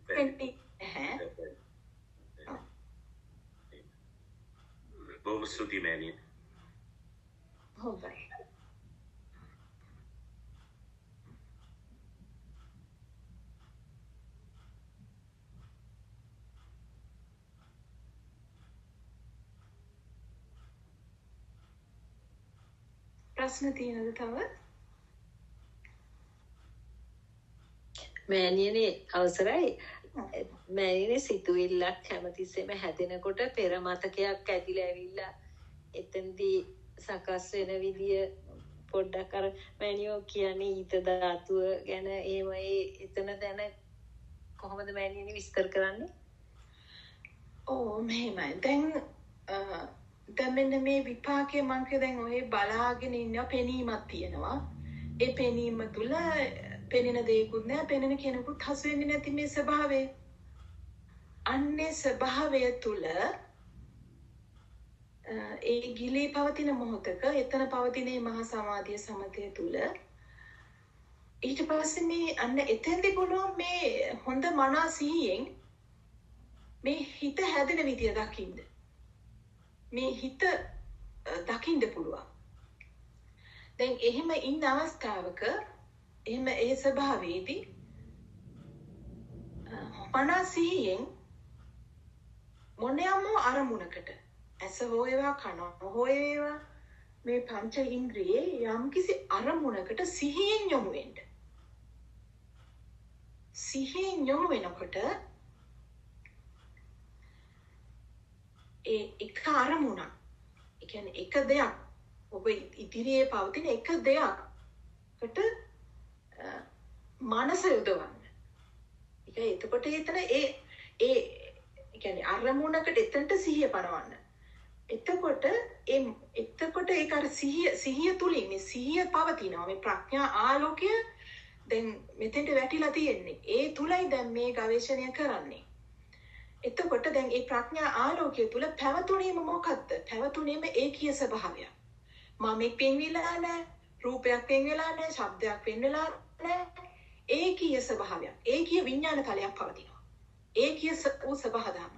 බොහොම ස්තුතියි මෑණියනි. හොඳයි. ප්‍රශ්න තියෙනවද තව? මෑණියනි අවසරයි. මෑණියනි සිතුවිල්ලක් හැමතිස්සෙම හැදෙනකොට පෙර මතකයක් ඇතිලා ඇවිල්ලා එතෙන්දී සකස් වෙන විදිය පොඩ්ඩක් අර මෑණියෝ කියන්නේ ඊත ධාතුව ගැන එහෙම එතන දැන කොහොමද මෑණියනි විස්තර කරන්නේ? ඔව් මෙහෙමයි. දැන් මෙන්න මේ විපාකයේ මං දැන් ඔය බලාගෙන ඉන්නවා පෙනීමක් තියෙනවා. ඒ පෙනීම තුල පෙනෙන දෙයක්වත් නෑ පෙනෙන කෙනෙකුත් හසු වෙන්නේ නැති මේ ස්වභාවය. අන්නේ ස්වභාවය තුල ඒ ගිලී පවතින මොහොතක එතන පවතින මේ මහා සමාධිය සමතය තුල ඊට පස්සේ මේ අන්න එතෙන්දී බලුවා මේ හොඳ මනස සිහියෙන් මේ හිත හැදෙන විදිය දකින්න. මේ හිත දකින්න පුළුවන්. දැන් එහෙම ඉන්න අවස්ථාවක එහෙම ඒ ස්වභාවයේදී මනසියෙන් මොනියම අරමුණකට ඇස හොයවා කන හොයවා මේ පංච ඉන්ද්‍රියේ යම්කිසි අරමුණකට සිහියෙන් යොමු වෙන්න. සිහියෙන් යොමු වෙනකොට ඒ එක අරමුණක් ඒ කියන්නේ එක දෙයක් ඔබ ඉදිරියේ පවතින එක දෙයක්කට මනස යොදවන්න. ඒක එතකොට එතන ඒ කියන්නේ අරමුණකට එතනට සිහිය පනවන්න. එතකොට ඒක අර සිහිය තුලින් මේ සිහිය පවතිනවා. මේ ප්‍රඥා ආලෝකය දැන් මෙතෙන්ට වැටිලා තියෙන්නේ. ඒ තුලයි දැන් මේ ගවේෂණය කරන්නේ. එතකොට දැන් මේ ප්‍රඥා ආලෝකය තුල පැවතුනේම මොකද්ද? පැවතුනේම ඒකීය ස්වභාවය. මම පෙන්විලා නැහැ, රූපයක් පෙන්විලා නැහැ, ශබ්දයක් පෙන්විලා නැහැ. ඒකීය ස්වභාවය. ඒකීය විඥාන තලයක් පවතිනවා. ඒකීය වූ ස්වභාව ධර්ම.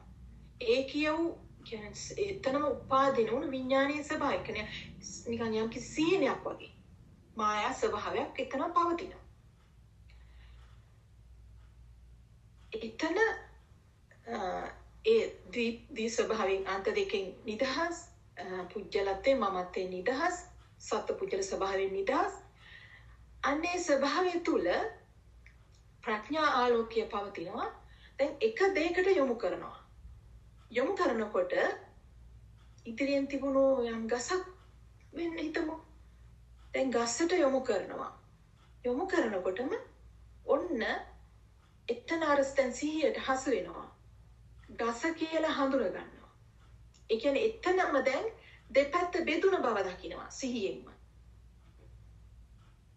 ඒකීය වූ කියන්නේ එතනම උපාදින වුණු විඥානීය ස්වභාවය. කියන්නේ නිකන් යම් කිසි සීනයක් වගේ. මායා ස්වභාවයක් එතන පවතිනවා. එතන ඒ දී ස්වභාවයෙන් අන්ත දෙකෙන් නිදහස්, පුජ්‍යලත්වයේ මමත්වයේ නිදහස්, සත්පුජ්‍යල ස්වභාවයෙන් නිදහස්. අන්නේ ස්වභාවය තුල ප්‍රඥා ආලෝකය පවතිනවා. දැන් එක දෙයකට යොමු කරනවා. යොමු කරනකොට ඉදිරියෙන් තිබුණු යම් ගසක් වෙන්න හිතමු. දැන් ගසට යොමු කරනවා. යොමු කරනකොටම ඔන්න එතන අරස්තන් සිහියට හසු වෙනවා. ගස කියලා හඳුන ගන්නවා. ඒ කියන්නේ එතනම දැන් දෙපැත්ත බෙදුන බව දකිනවා සිහියෙන්ම.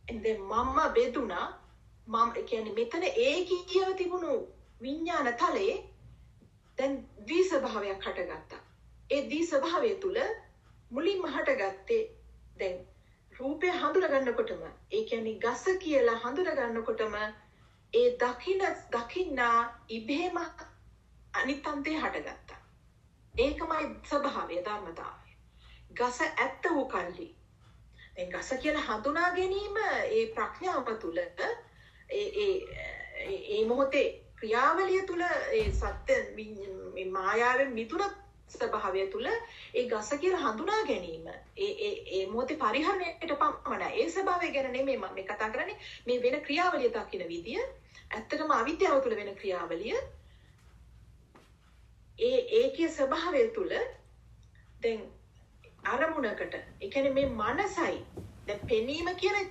එතෙන් මම බෙදුනා මම කියන්නේ මෙතන ඒකීයව තිබුණු විඥාන තලයේ දැන් දී ස්වභාවයක් හටගත්තා. ඒ දී ස්වභාවය තුල මුලින්ම හටගත්තේ දැන් රූපය හඳුනගන්නකොටම ඒ කියන්නේ ගස කියලා හඳුනගන්නකොටම ඒ දකින්නා ඉබේම අනිත් අන්තේ හටගත්තා. ඒකමයි ස්වභාවය ධර්මතාවය. ගස ඇත්ත වූ කල්හි දැන් ගස කියලා හඳුනා ගැනීම ඒ ප්‍රඥාව තුළ ඒ මොහොතේ ක්‍රියාවලිය තුළ ඒ සත්‍ය මේ මායාවෙන් මිදුණ ස්වභාවය තුළ ඒ ගස කියලා හඳුනා ගැනීම ඒ මොහොතේ පරිහරණයට පමණයි. ඒ ස්වභාවය ගැන නෙමෙයි මම කතා කරන්නේ. මේ වෙන ක්‍රියාවලිය දකින්න විදිය ඇත්තටම අවිද්‍යාව තුළ වෙන ක්‍රියාවලිය ඒකේ ස්වභාවය තුළ දැන් අරමුණකට ඒ කියන්නේ මේ මනසයි දැන් පෙනීම කියන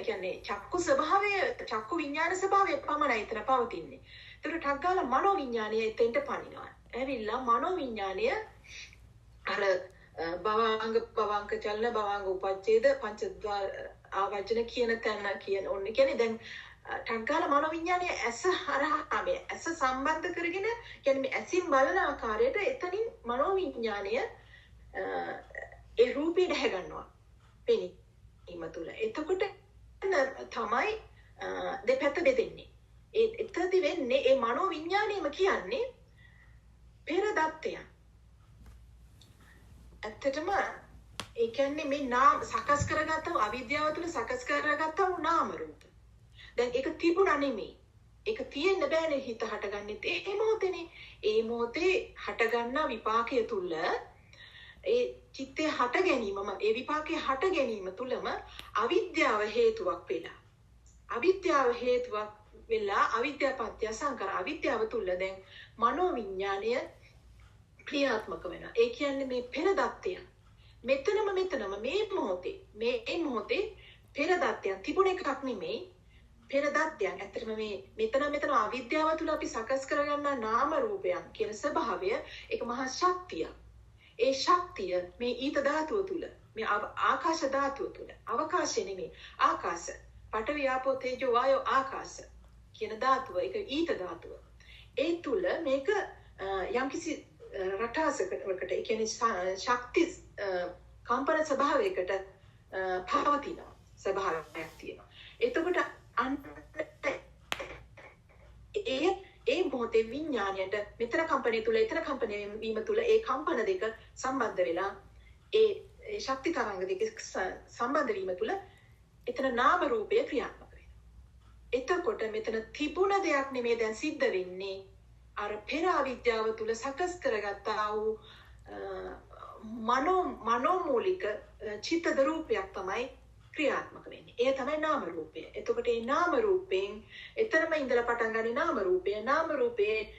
කියන්නේ චක්කු ස්වභාවය චක්කු විඥාන ස්වභාවය පමණයි එතන පවතින්නේ. ඒතර ටග්ගාල මනෝ විඥානය එතෙන්ට පනිනවා. ඇවිල්ලා මනෝ විඥානය අර භවංග චලන භවංග උපච්ඡේද පංචද්වාර ආවචන කියන තැන කියන ඕනේ කියන්නේ දැන් ටග්ගාල මනෝ විඥානය ඇස හරහා මේ ඇස සම්බන්ධ කරගෙන කියන්නේ මේ ඇසින් බලන ආකාරයට එතනින් මනෝ විඥානය ඒ රූපේ දැහ ගන්නවා පෙනීම තුළ. එතකොට තමයි දෙපැත්ත බෙදෙන්නේ. එතනදි වෙන්නේ ඒ මනෝ විඥානයම කියන්නේ පෙර දත්තයන්. ඇත්තටම ඒ කියන්නේ මේ නාම සකස් කරගත්තා අවිද්‍යාව තුළ සකස් කරගත්තා වූ නාම රූප. දැන් ඒක තිබුණා නෙමෙයි. ඒක තියෙන්න බෑනේ හිත හටගන්නෙත් ඒ මොහොතේනේ. ඒ මොහොතේ හටගන්නා විපාකයේ තුල ඒ චිත්තේ හට ගැනීමම ඒ විපාකයේ හට ගැනීම තුලම අවිද්‍යාව හේතුවක් වෙලා. අවිද්‍යාව හේතුවක් වෙලා අවිද්‍යාපත්‍ය සංකාර අවිද්‍යාව තුල දැන් මනෝ විඥානය ක්‍රියාත්මක වෙනවා. ඒ කියන්නේ මේ පෙර දත්තයන් මෙතනම මේ මොහොතේ පෙර දත්තයන් තිබුණ එකක් නෙමෙයි. පෙර දත්තයන් ඇත්තටම මේ මෙතන අවිද්‍යාව තුල අපි සකස් කරගන්නා නාම රූපයන් කියන ස්වභාවය ඒක මහා ශක්තියක්. ඒ ශක්තිය මේ ඊත ධාතුව තුල මේ ආකාශ ධාතුව තුල අවකාශය නෙමෙයි ආකාශ පඨවි ආපෝ තේජෝ වායෝ ආකාශ කියන ධාතුව ඒක ඊත ධාතුව. ඒ තුල මේක යම්කිසි රටාසකට ඒ කියන්නේ ශක්ති කම්පන ස්වභාවයකට පවතිනවා ස්වභාවයක් තියෙනවා. එතකොට ඒ මොහොතේ විඥාණයට මෙතන කම්පණය තුල එතන කම්පණය වීම තුල ඒ කම්පන දෙක සම්බන්ධ වෙලා ඒ ශක්ති තරංග දෙක සම්බන්ධ වීම තුල එතන නාම රූපය ක්‍රියාත්මක වෙනවා. එතකොට මෙතන තිබුණ දෙයක් නෙමෙයි දැන් සිද්ධ වෙන්නේ අර පෙර අවිද්‍යාව තුල සකස් කරගත්තා වූ මනෝමූලික චිත්තද රූපයක් තමයි ක්‍රියාත්මක වෙන්නේ. ඒ තමයි නාම රූපය. එතකොට මේ නාම රූපයෙන් එතරම් ඉඳලා පටන් ගන්නේ නාම රූපය. නාම රූපේ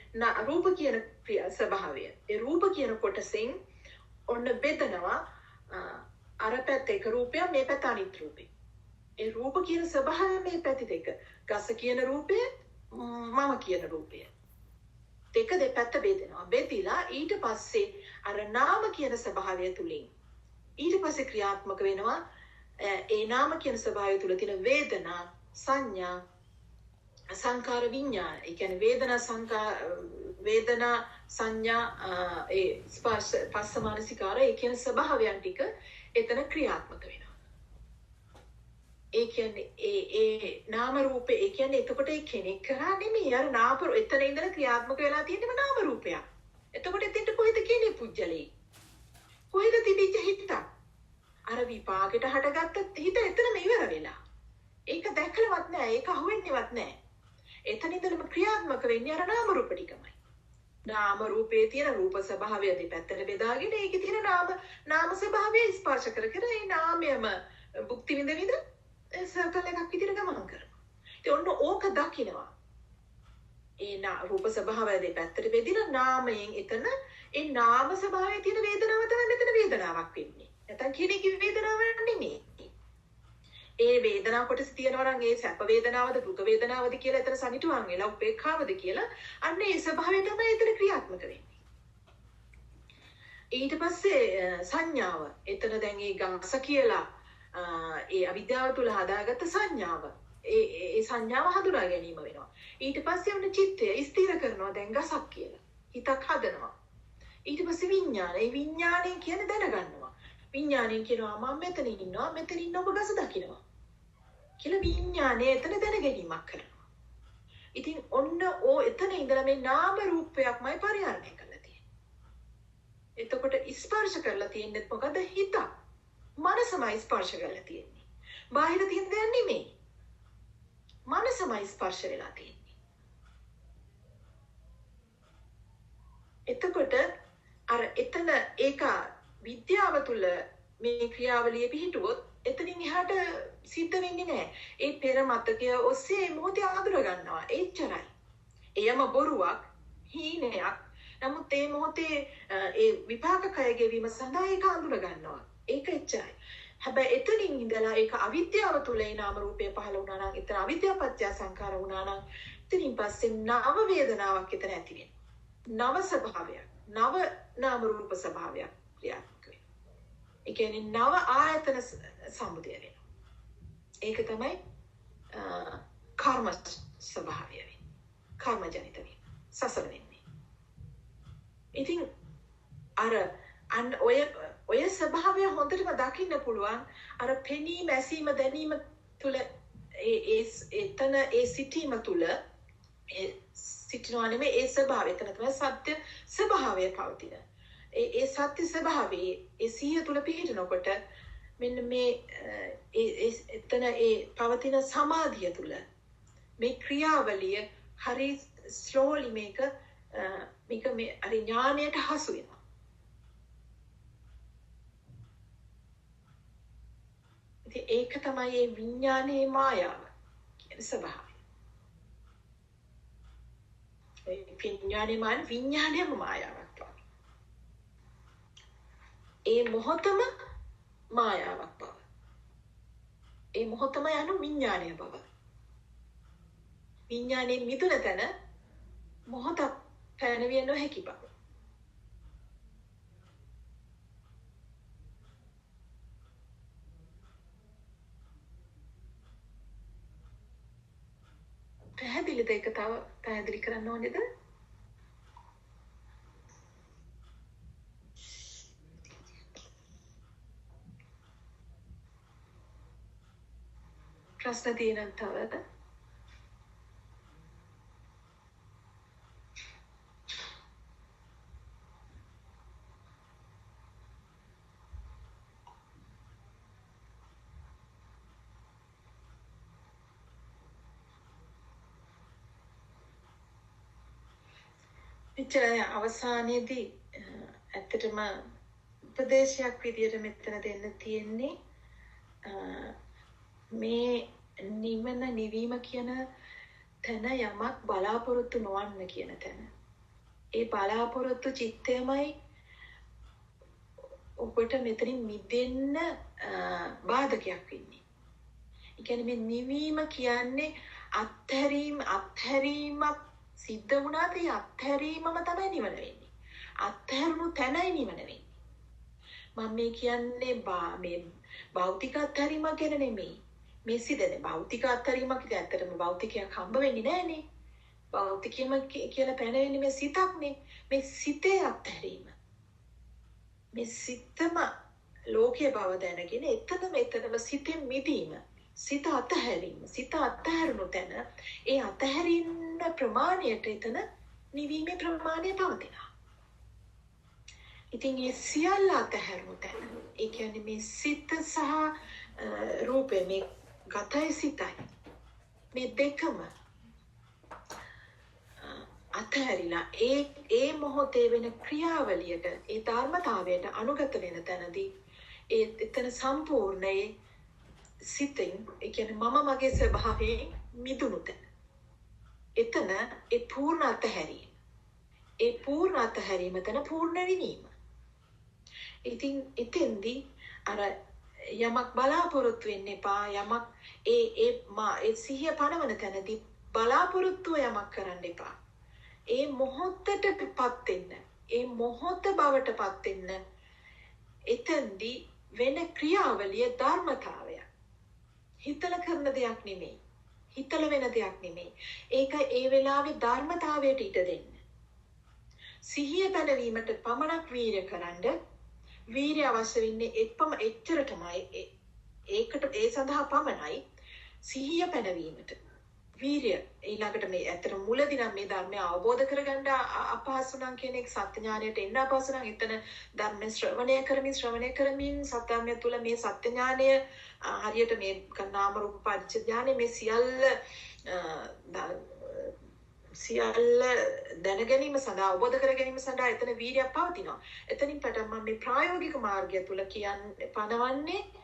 රූප කියන ස්වභාවය. ඒ රූප කියන කොටසෙන් ඔන්න බෙදනවා අර පැත්ත එක රූපයක් මේ පැත්ත අනිත් රූපේ. ඒ රූප කියන ස්වභාවය මේ පැති දෙක. ගස කියන රූපය මම කියන රූපය. දෙක දෙපැත්ත බෙදෙනවා. බෙදිලා ඊට පස්සේ අර නාම කියන ස්වභාවය තුලින් ඊට පස්සේ ක්‍රියාත්මක වෙනවා ඒ නාම කියන ස්වභාවය තුල තියෙන වේදනා සංඥා සංකාර විඥාන. ඒ කියන්නේ වේදනා සංඥා ඒ ස්පර්ශ පස්ස මානසිකාර ඒ කියන ස්වභාවයන් ටික එතන ක්‍රියාත්මක වෙනවා. ඒ කියන්නේ ඒ නාම රූපේ ඒ කියන්නේ එතකොට ඒ කෙනෙක් කරා නෙමෙයි අර නාම එතන ඉඳලා ක්‍රියාත්මක වෙලා තියෙනම නාම රූපයක්. එතකොට එතෙන්ට කොහෙද කියන්නේ පුජ්‍යලේ? කොහෙද තිබිච්ච හිතක්? අර විපාකෙට හටගත්ත හිත එතනම ඉවර වෙලා. ඒක දැකලවත් නෑ. ඒක අහුවෙන්නේවත් නෑ. එතන ඉඳලම ක්‍රියාත්මක වෙන්නේ අර නාම රූප ටිකමයි. නාම රූපේ තියෙන රූප ස්වභාවය දෙපැත්තට බෙදාගෙන ඒකේ තියෙන නාම ස්වභාවය ස්පර්ශ කර ඒ නාමයම භුක්ති විඳ සර්කල් එකක් විදිහට ගමන් කරනවා. ඉතින් ඔන්න ඕක දකිනවා. ඒ රූප ස්වභාවය දෙපැත්තට බෙදිලා නාමයෙන් එතන ඒ නාම ස්වභාවයේ තියෙන වේදනාව තමයි මෙතන වේදනාවක් වෙන්නේ. නැත්නම් කෙනෙකුගේ වේදනාවක් නෙමෙයි. ඒ වේදනාව කොටස තියෙනවා නම් ඒ සැප වේදනාවද දුක වේදනාවද කියලා එතන සනිටුවන් වෙලා උපේක්ඛාවද කියලා අන්න ඒ ස්වභාවය තමයි එතන ක්‍රියාත්මක වෙන්නේ. ඊට පස්සේ සංඥාව එතන දැන් ඒ ගස කියලා ඒ අවිද්‍යාව තුල හදාගත්ත සංඥාව ඒ සංඥාව හඳුනා ගැනීම වෙනවා. ඊට පස්සේ උන චිත්තය ස්ථිර කරනවා දැන් ගසක් කියලා. හිතක් හදනවා. ඊට පස්සේ විඥානය. විඥානය කියන්නේ දැනගන්නවා. විඥානයෙන් කියනවා මම මෙතන ඉන්නවා, මෙතන ඉන්න ඔබ ගස දකින්නවා. කියලා විඥානය එතන දැනගැනීමක් කරනවා. ඉතින් ඔන්න එතන ඉඳලා මේ නාම රූපයක්මයි පරිහරණය කරලා තියෙන්නේ. එතකොට ස්පර්ශ කරලා තියෙන්නේ මොකද? හිත. මනසමයි ස්පර්ශ කරලා තියෙන්නේ. බාහිර තියෙන දෙයක් නෙමෙයි. මනසමයි ස්පර්ශ වෙලා තියෙන්නේ. එතකොට අර එතන ඒක විද්‍යාව තුළ මේ ක්‍රියාවලිය පිහිටුවොත් එතනින් එහාට සිද්ධ වෙන්නේ නැහැ. ඒ පෙර මතකය ඔස්සේ මොහොතේ අඳුර ගන්නවා. එච්චරයි. එයම බොරුවක්, හීනයක්. නමුත් ඒ මොහොතේ ඒ විපාක කය ගෙවීම සඳහා ඒක අඳුර ගන්නවා. ඒක එච්චරයි. හැබැයි එතනින් ඉඳලා ඒක අවිද්‍යාව තුළ ඒ නාම රූපය පහළ වුණා නම්, එතන අවිද්‍යාව පත්‍ය සංඛාර වුණා නම්, එතනින් පස්සේ නව වේදනාවක් එතන ඇති වෙනවා. නව ස්වභාවයක්, නව නාම රූප ස්වභාවයක් ක්‍රියාත්මක වෙනවා. ඒ කියන්නේ නව ආයතන සමුදය වෙනවා. ඒක තමයි කර්ම ස්වභාවය වෙන්නේ. කර්ම ජනිත වෙන්නේ. සසර වෙන්නේ. ඉතින් අන්න ඔය ස්වභාවය හොඳටම දකින්න පුළුවන්. අර පෙනීම, ඇසීම, දැනීම තුළ එතන ඒ සිටීම තුළ සිටිනවා නෙමෙයි ඒ ස්වභාවය. එතන තමයි සත්‍ය ස්වභාවය පවතින. ඒ සත්‍ය ස්වභාවයේ ඒ සිහිය තුළ පිහිටනකොට මෙන්න මේ එතන ඒ පවතින සමාධිය තුළ මේ ක්‍රියාවලිය හරි ස්ලෝලි මේක හරි ඥානයට හසු වෙනවා. ඉතින් ඒක තමයි මේ විඥානයේ මායාව කියන ස්වභාවය. ඒ විඥානයම මායාවක් බව. ඒ මොහොතම මායාවක් බව. ඒ මොහොතම යන විඥානය බව. විඥානයේ මිදුන තැන මොහොතක් පැනවිය නොහැකි බව. පැහැදිලිද? ඒක තව පැහැදිලි කරන්න ඕනේද? ප්‍රශ්න තියෙනවද තවද? එච්චරයි අවසානයේදී ඇත්තටම උපදේශයක් විදියට මෙතන දෙන්න තියෙන්නේ මේ නිවන නිවීම කියන තැන යමක් බලාපොරොත්තු නොවන්න කියන තැන. ඒ බලාපොරොත්තු චිත්තයමයි ඔබට මෙතනින් මිදෙන්න බාධකයක් වෙන්නේ. ඒ කියන්නේ මේ නිවීම කියන්නේ අත්හැරීමක් සිද්ධ වුණාද ඒ අත්හැරීමම තමයි නිවන වෙන්නේ. අත්හැරුණු තැනයි නිවන වෙන්නේ. මම මේ කියන්නේ මේ භෞතික අත්හැරීමක් ගැන නෙමෙයි. මේ සිදෙන භෞතික අත්හැරීමක් කියන්නේ ඇත්තටම භෞතිකයක් හම්බ වෙන්නේ නැහනේ. භෞතිකයම කියලා පැනවෙන්නේ මේ සිතක්නේ. මේ සිතේ අත්හැරීම. මේ සිතම ලෝකයේ බව දැනගෙන එතනම සිතෙන් මිදීම. සිත අතහැරීම. සිත අතහැරුණු තැන ඒ අතහැරින්න ප්‍රමාණයට එතන නිවීමේ ප්‍රමාණය පවතිනවා. ඉතින් මේ සියල්ල අතහැරුණු තැන ඒ කියන්නේ මේ සිත සහ රූපේ මේ ගතයි සිතයි මේ දෙකම අතහැරිලා ඒ මොහොතේ වෙන ක්‍රියාවලියට ඒ ධර්මතාවයට අනුගත වෙන තැනදී එතන සම්පූර්ණයේ සිතින් ඒ කියන්නේ මම මගේ ස්වභාවයෙන් මිදුණු තැන. එතන ඒ පූර්ණ අතහැරීම. ඒ පූර්ණ අතහැරීම තන පූර්ණ වීම. ඉතින් එතෙන්දී අර යමක් බලාපොරොත්තු වෙන්න එපා. යමක් ඒ සිහිය පනවන තැනදී බලාපොරොත්තුව යමක් කරන්න එපා. ඒ මොහොතටපත් වෙන්න. ඒ මොහොත බවටපත් වෙන්න. එතෙන්දී වෙන ක්‍රියාවලිය ධර්මතාවය. හිතල කරන දෙයක් නෙමෙයි. හිතල වෙන දෙයක් නෙමෙයි. ඒක ඒ වෙලාවේ ධර්මතාවයට ඉඩ දෙන්න. සිහිය පැනවීමට පමණක් වීර්ය කරන්න. වීර්ය අවශ්‍ය වෙන්නේ එච්චරටමයි. ඒකට ඒ සඳහා පමණයි සිහිය පැනවීමට. වීර්ය ඊළඟට මේ ඇත්තට මුලදී නම් මේ ධර්මය අවබෝධ කරගන්න අපහසු නම් කෙනෙක් සත්‍ය ඥානයට එන්න අපහසු නම් එතන ධර්ම ශ්‍රවණය කරමින් සත්‍යඥය තුල මේ සත්‍ය ඥානය හරියට මේ නාම රූප පරිච්ඡේද ඥානය මේ සියල්ල දැන ගැනීම සඳහා අවබෝධ කර ගැනීම සඳහා එතන වීර්යයක් පවතිනවා. එතනින් පටන් මම මේ ප්‍රායෝගික මාර්ගය තුල කියන්නේ පනවන්නේ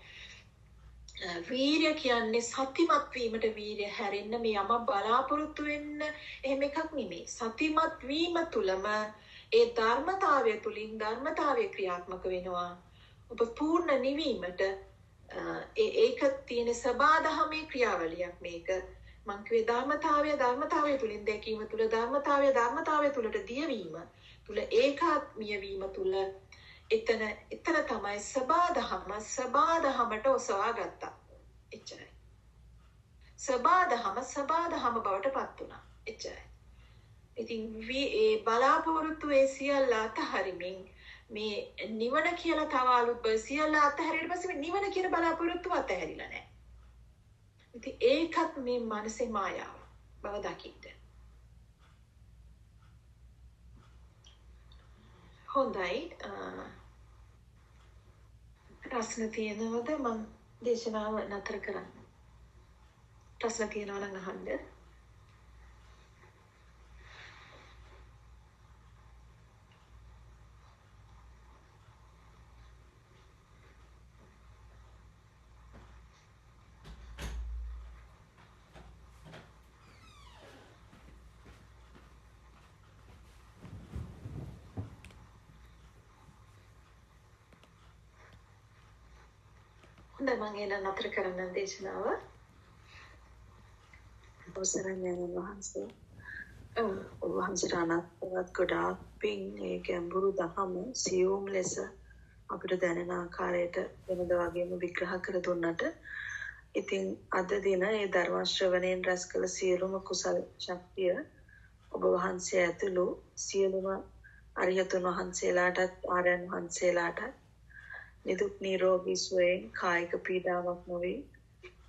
වීර්ය කියන්නේ සතිමත් වීමට වීර්ය හැරෙන්න මේ යම බලාපොරොත්තු වෙන්න එහෙම එකක් නෙමෙයි. සතිමත් වීම තුලම ඒ ධර්මතාවය තුලින් ධර්මතාවය ක්‍රියාත්මක වෙනවා. ඔබ පූර්ණ නිවීමට ඒක තියෙන සබාධමේ ක්‍රියාවලියක් මේක. මං කිව්වේ ධර්මතාවය තුලින් දැකීම තුල ධර්මතාවය තුලට දියවීම තුල ඒකාත්මීය වීම තුල එතන තමයි සබාධමට ඔසවා ගත්තා. එච්චරයි. සබාධම බවට පත් වුණා. එච්චරයි. ඉතින් ඒ බලාපොරොත්තු ඒ සියල්ල අතහරිමින් මේ නිවන කියලා තව අලුත් සියල්ල අතහැරියට පස්සේ මේ නිවන කියන බලාපොරොත්තුව අතහැරිලා නැහැ. ඉතින් ඒකත් මේ මනසේ මායාව බව දකින්න. හොඳයි. ප්‍රශ්න තියෙනවද? මම දේශනාව නතර කරන්න. ප්‍රශ්න තියෙනවා නම් අහන්න. හොඳයි මම එන නතර කරන්න දේශනාව. අවසරයි මෑණියන් වහන්සේ. ඔබ වහන්සේට අනත්වත් ගොඩාක් පිං ඒ ගැඹුරු දහම සියුම් ලෙස අපිට දැනෙන ආකාරයට වෙනද වගේම විග්‍රහ කර දුන්නට ඉතින් අද දින ඒ ධර්ම ශ්‍රවණයෙන් රැස් කළ සියලුම කුසල ශක්තිය ඔබ වහන්සේ ඇතුළු සියලුම අරිහතුන් වහන්සේලාටත් ආර්යයන් වහන්සේලාටත් නිදුක් නිරෝගී සුවයෙන් කායික පීඩාවක් නොවේ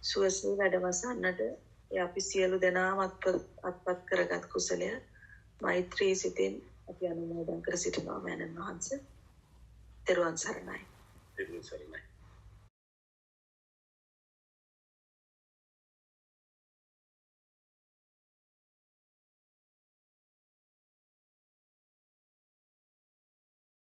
සුවසේ වැඩවසන්නට අපි සියලු දෙනාම අත්පත් කරගත් කුසලය මෛත්‍රී සිතින් අපි අනුමෝදන් කර සිටිනවා මෑණන් වහන්සේ. තෙරුවන් සරණයි. තෙරුවන් සරණයි.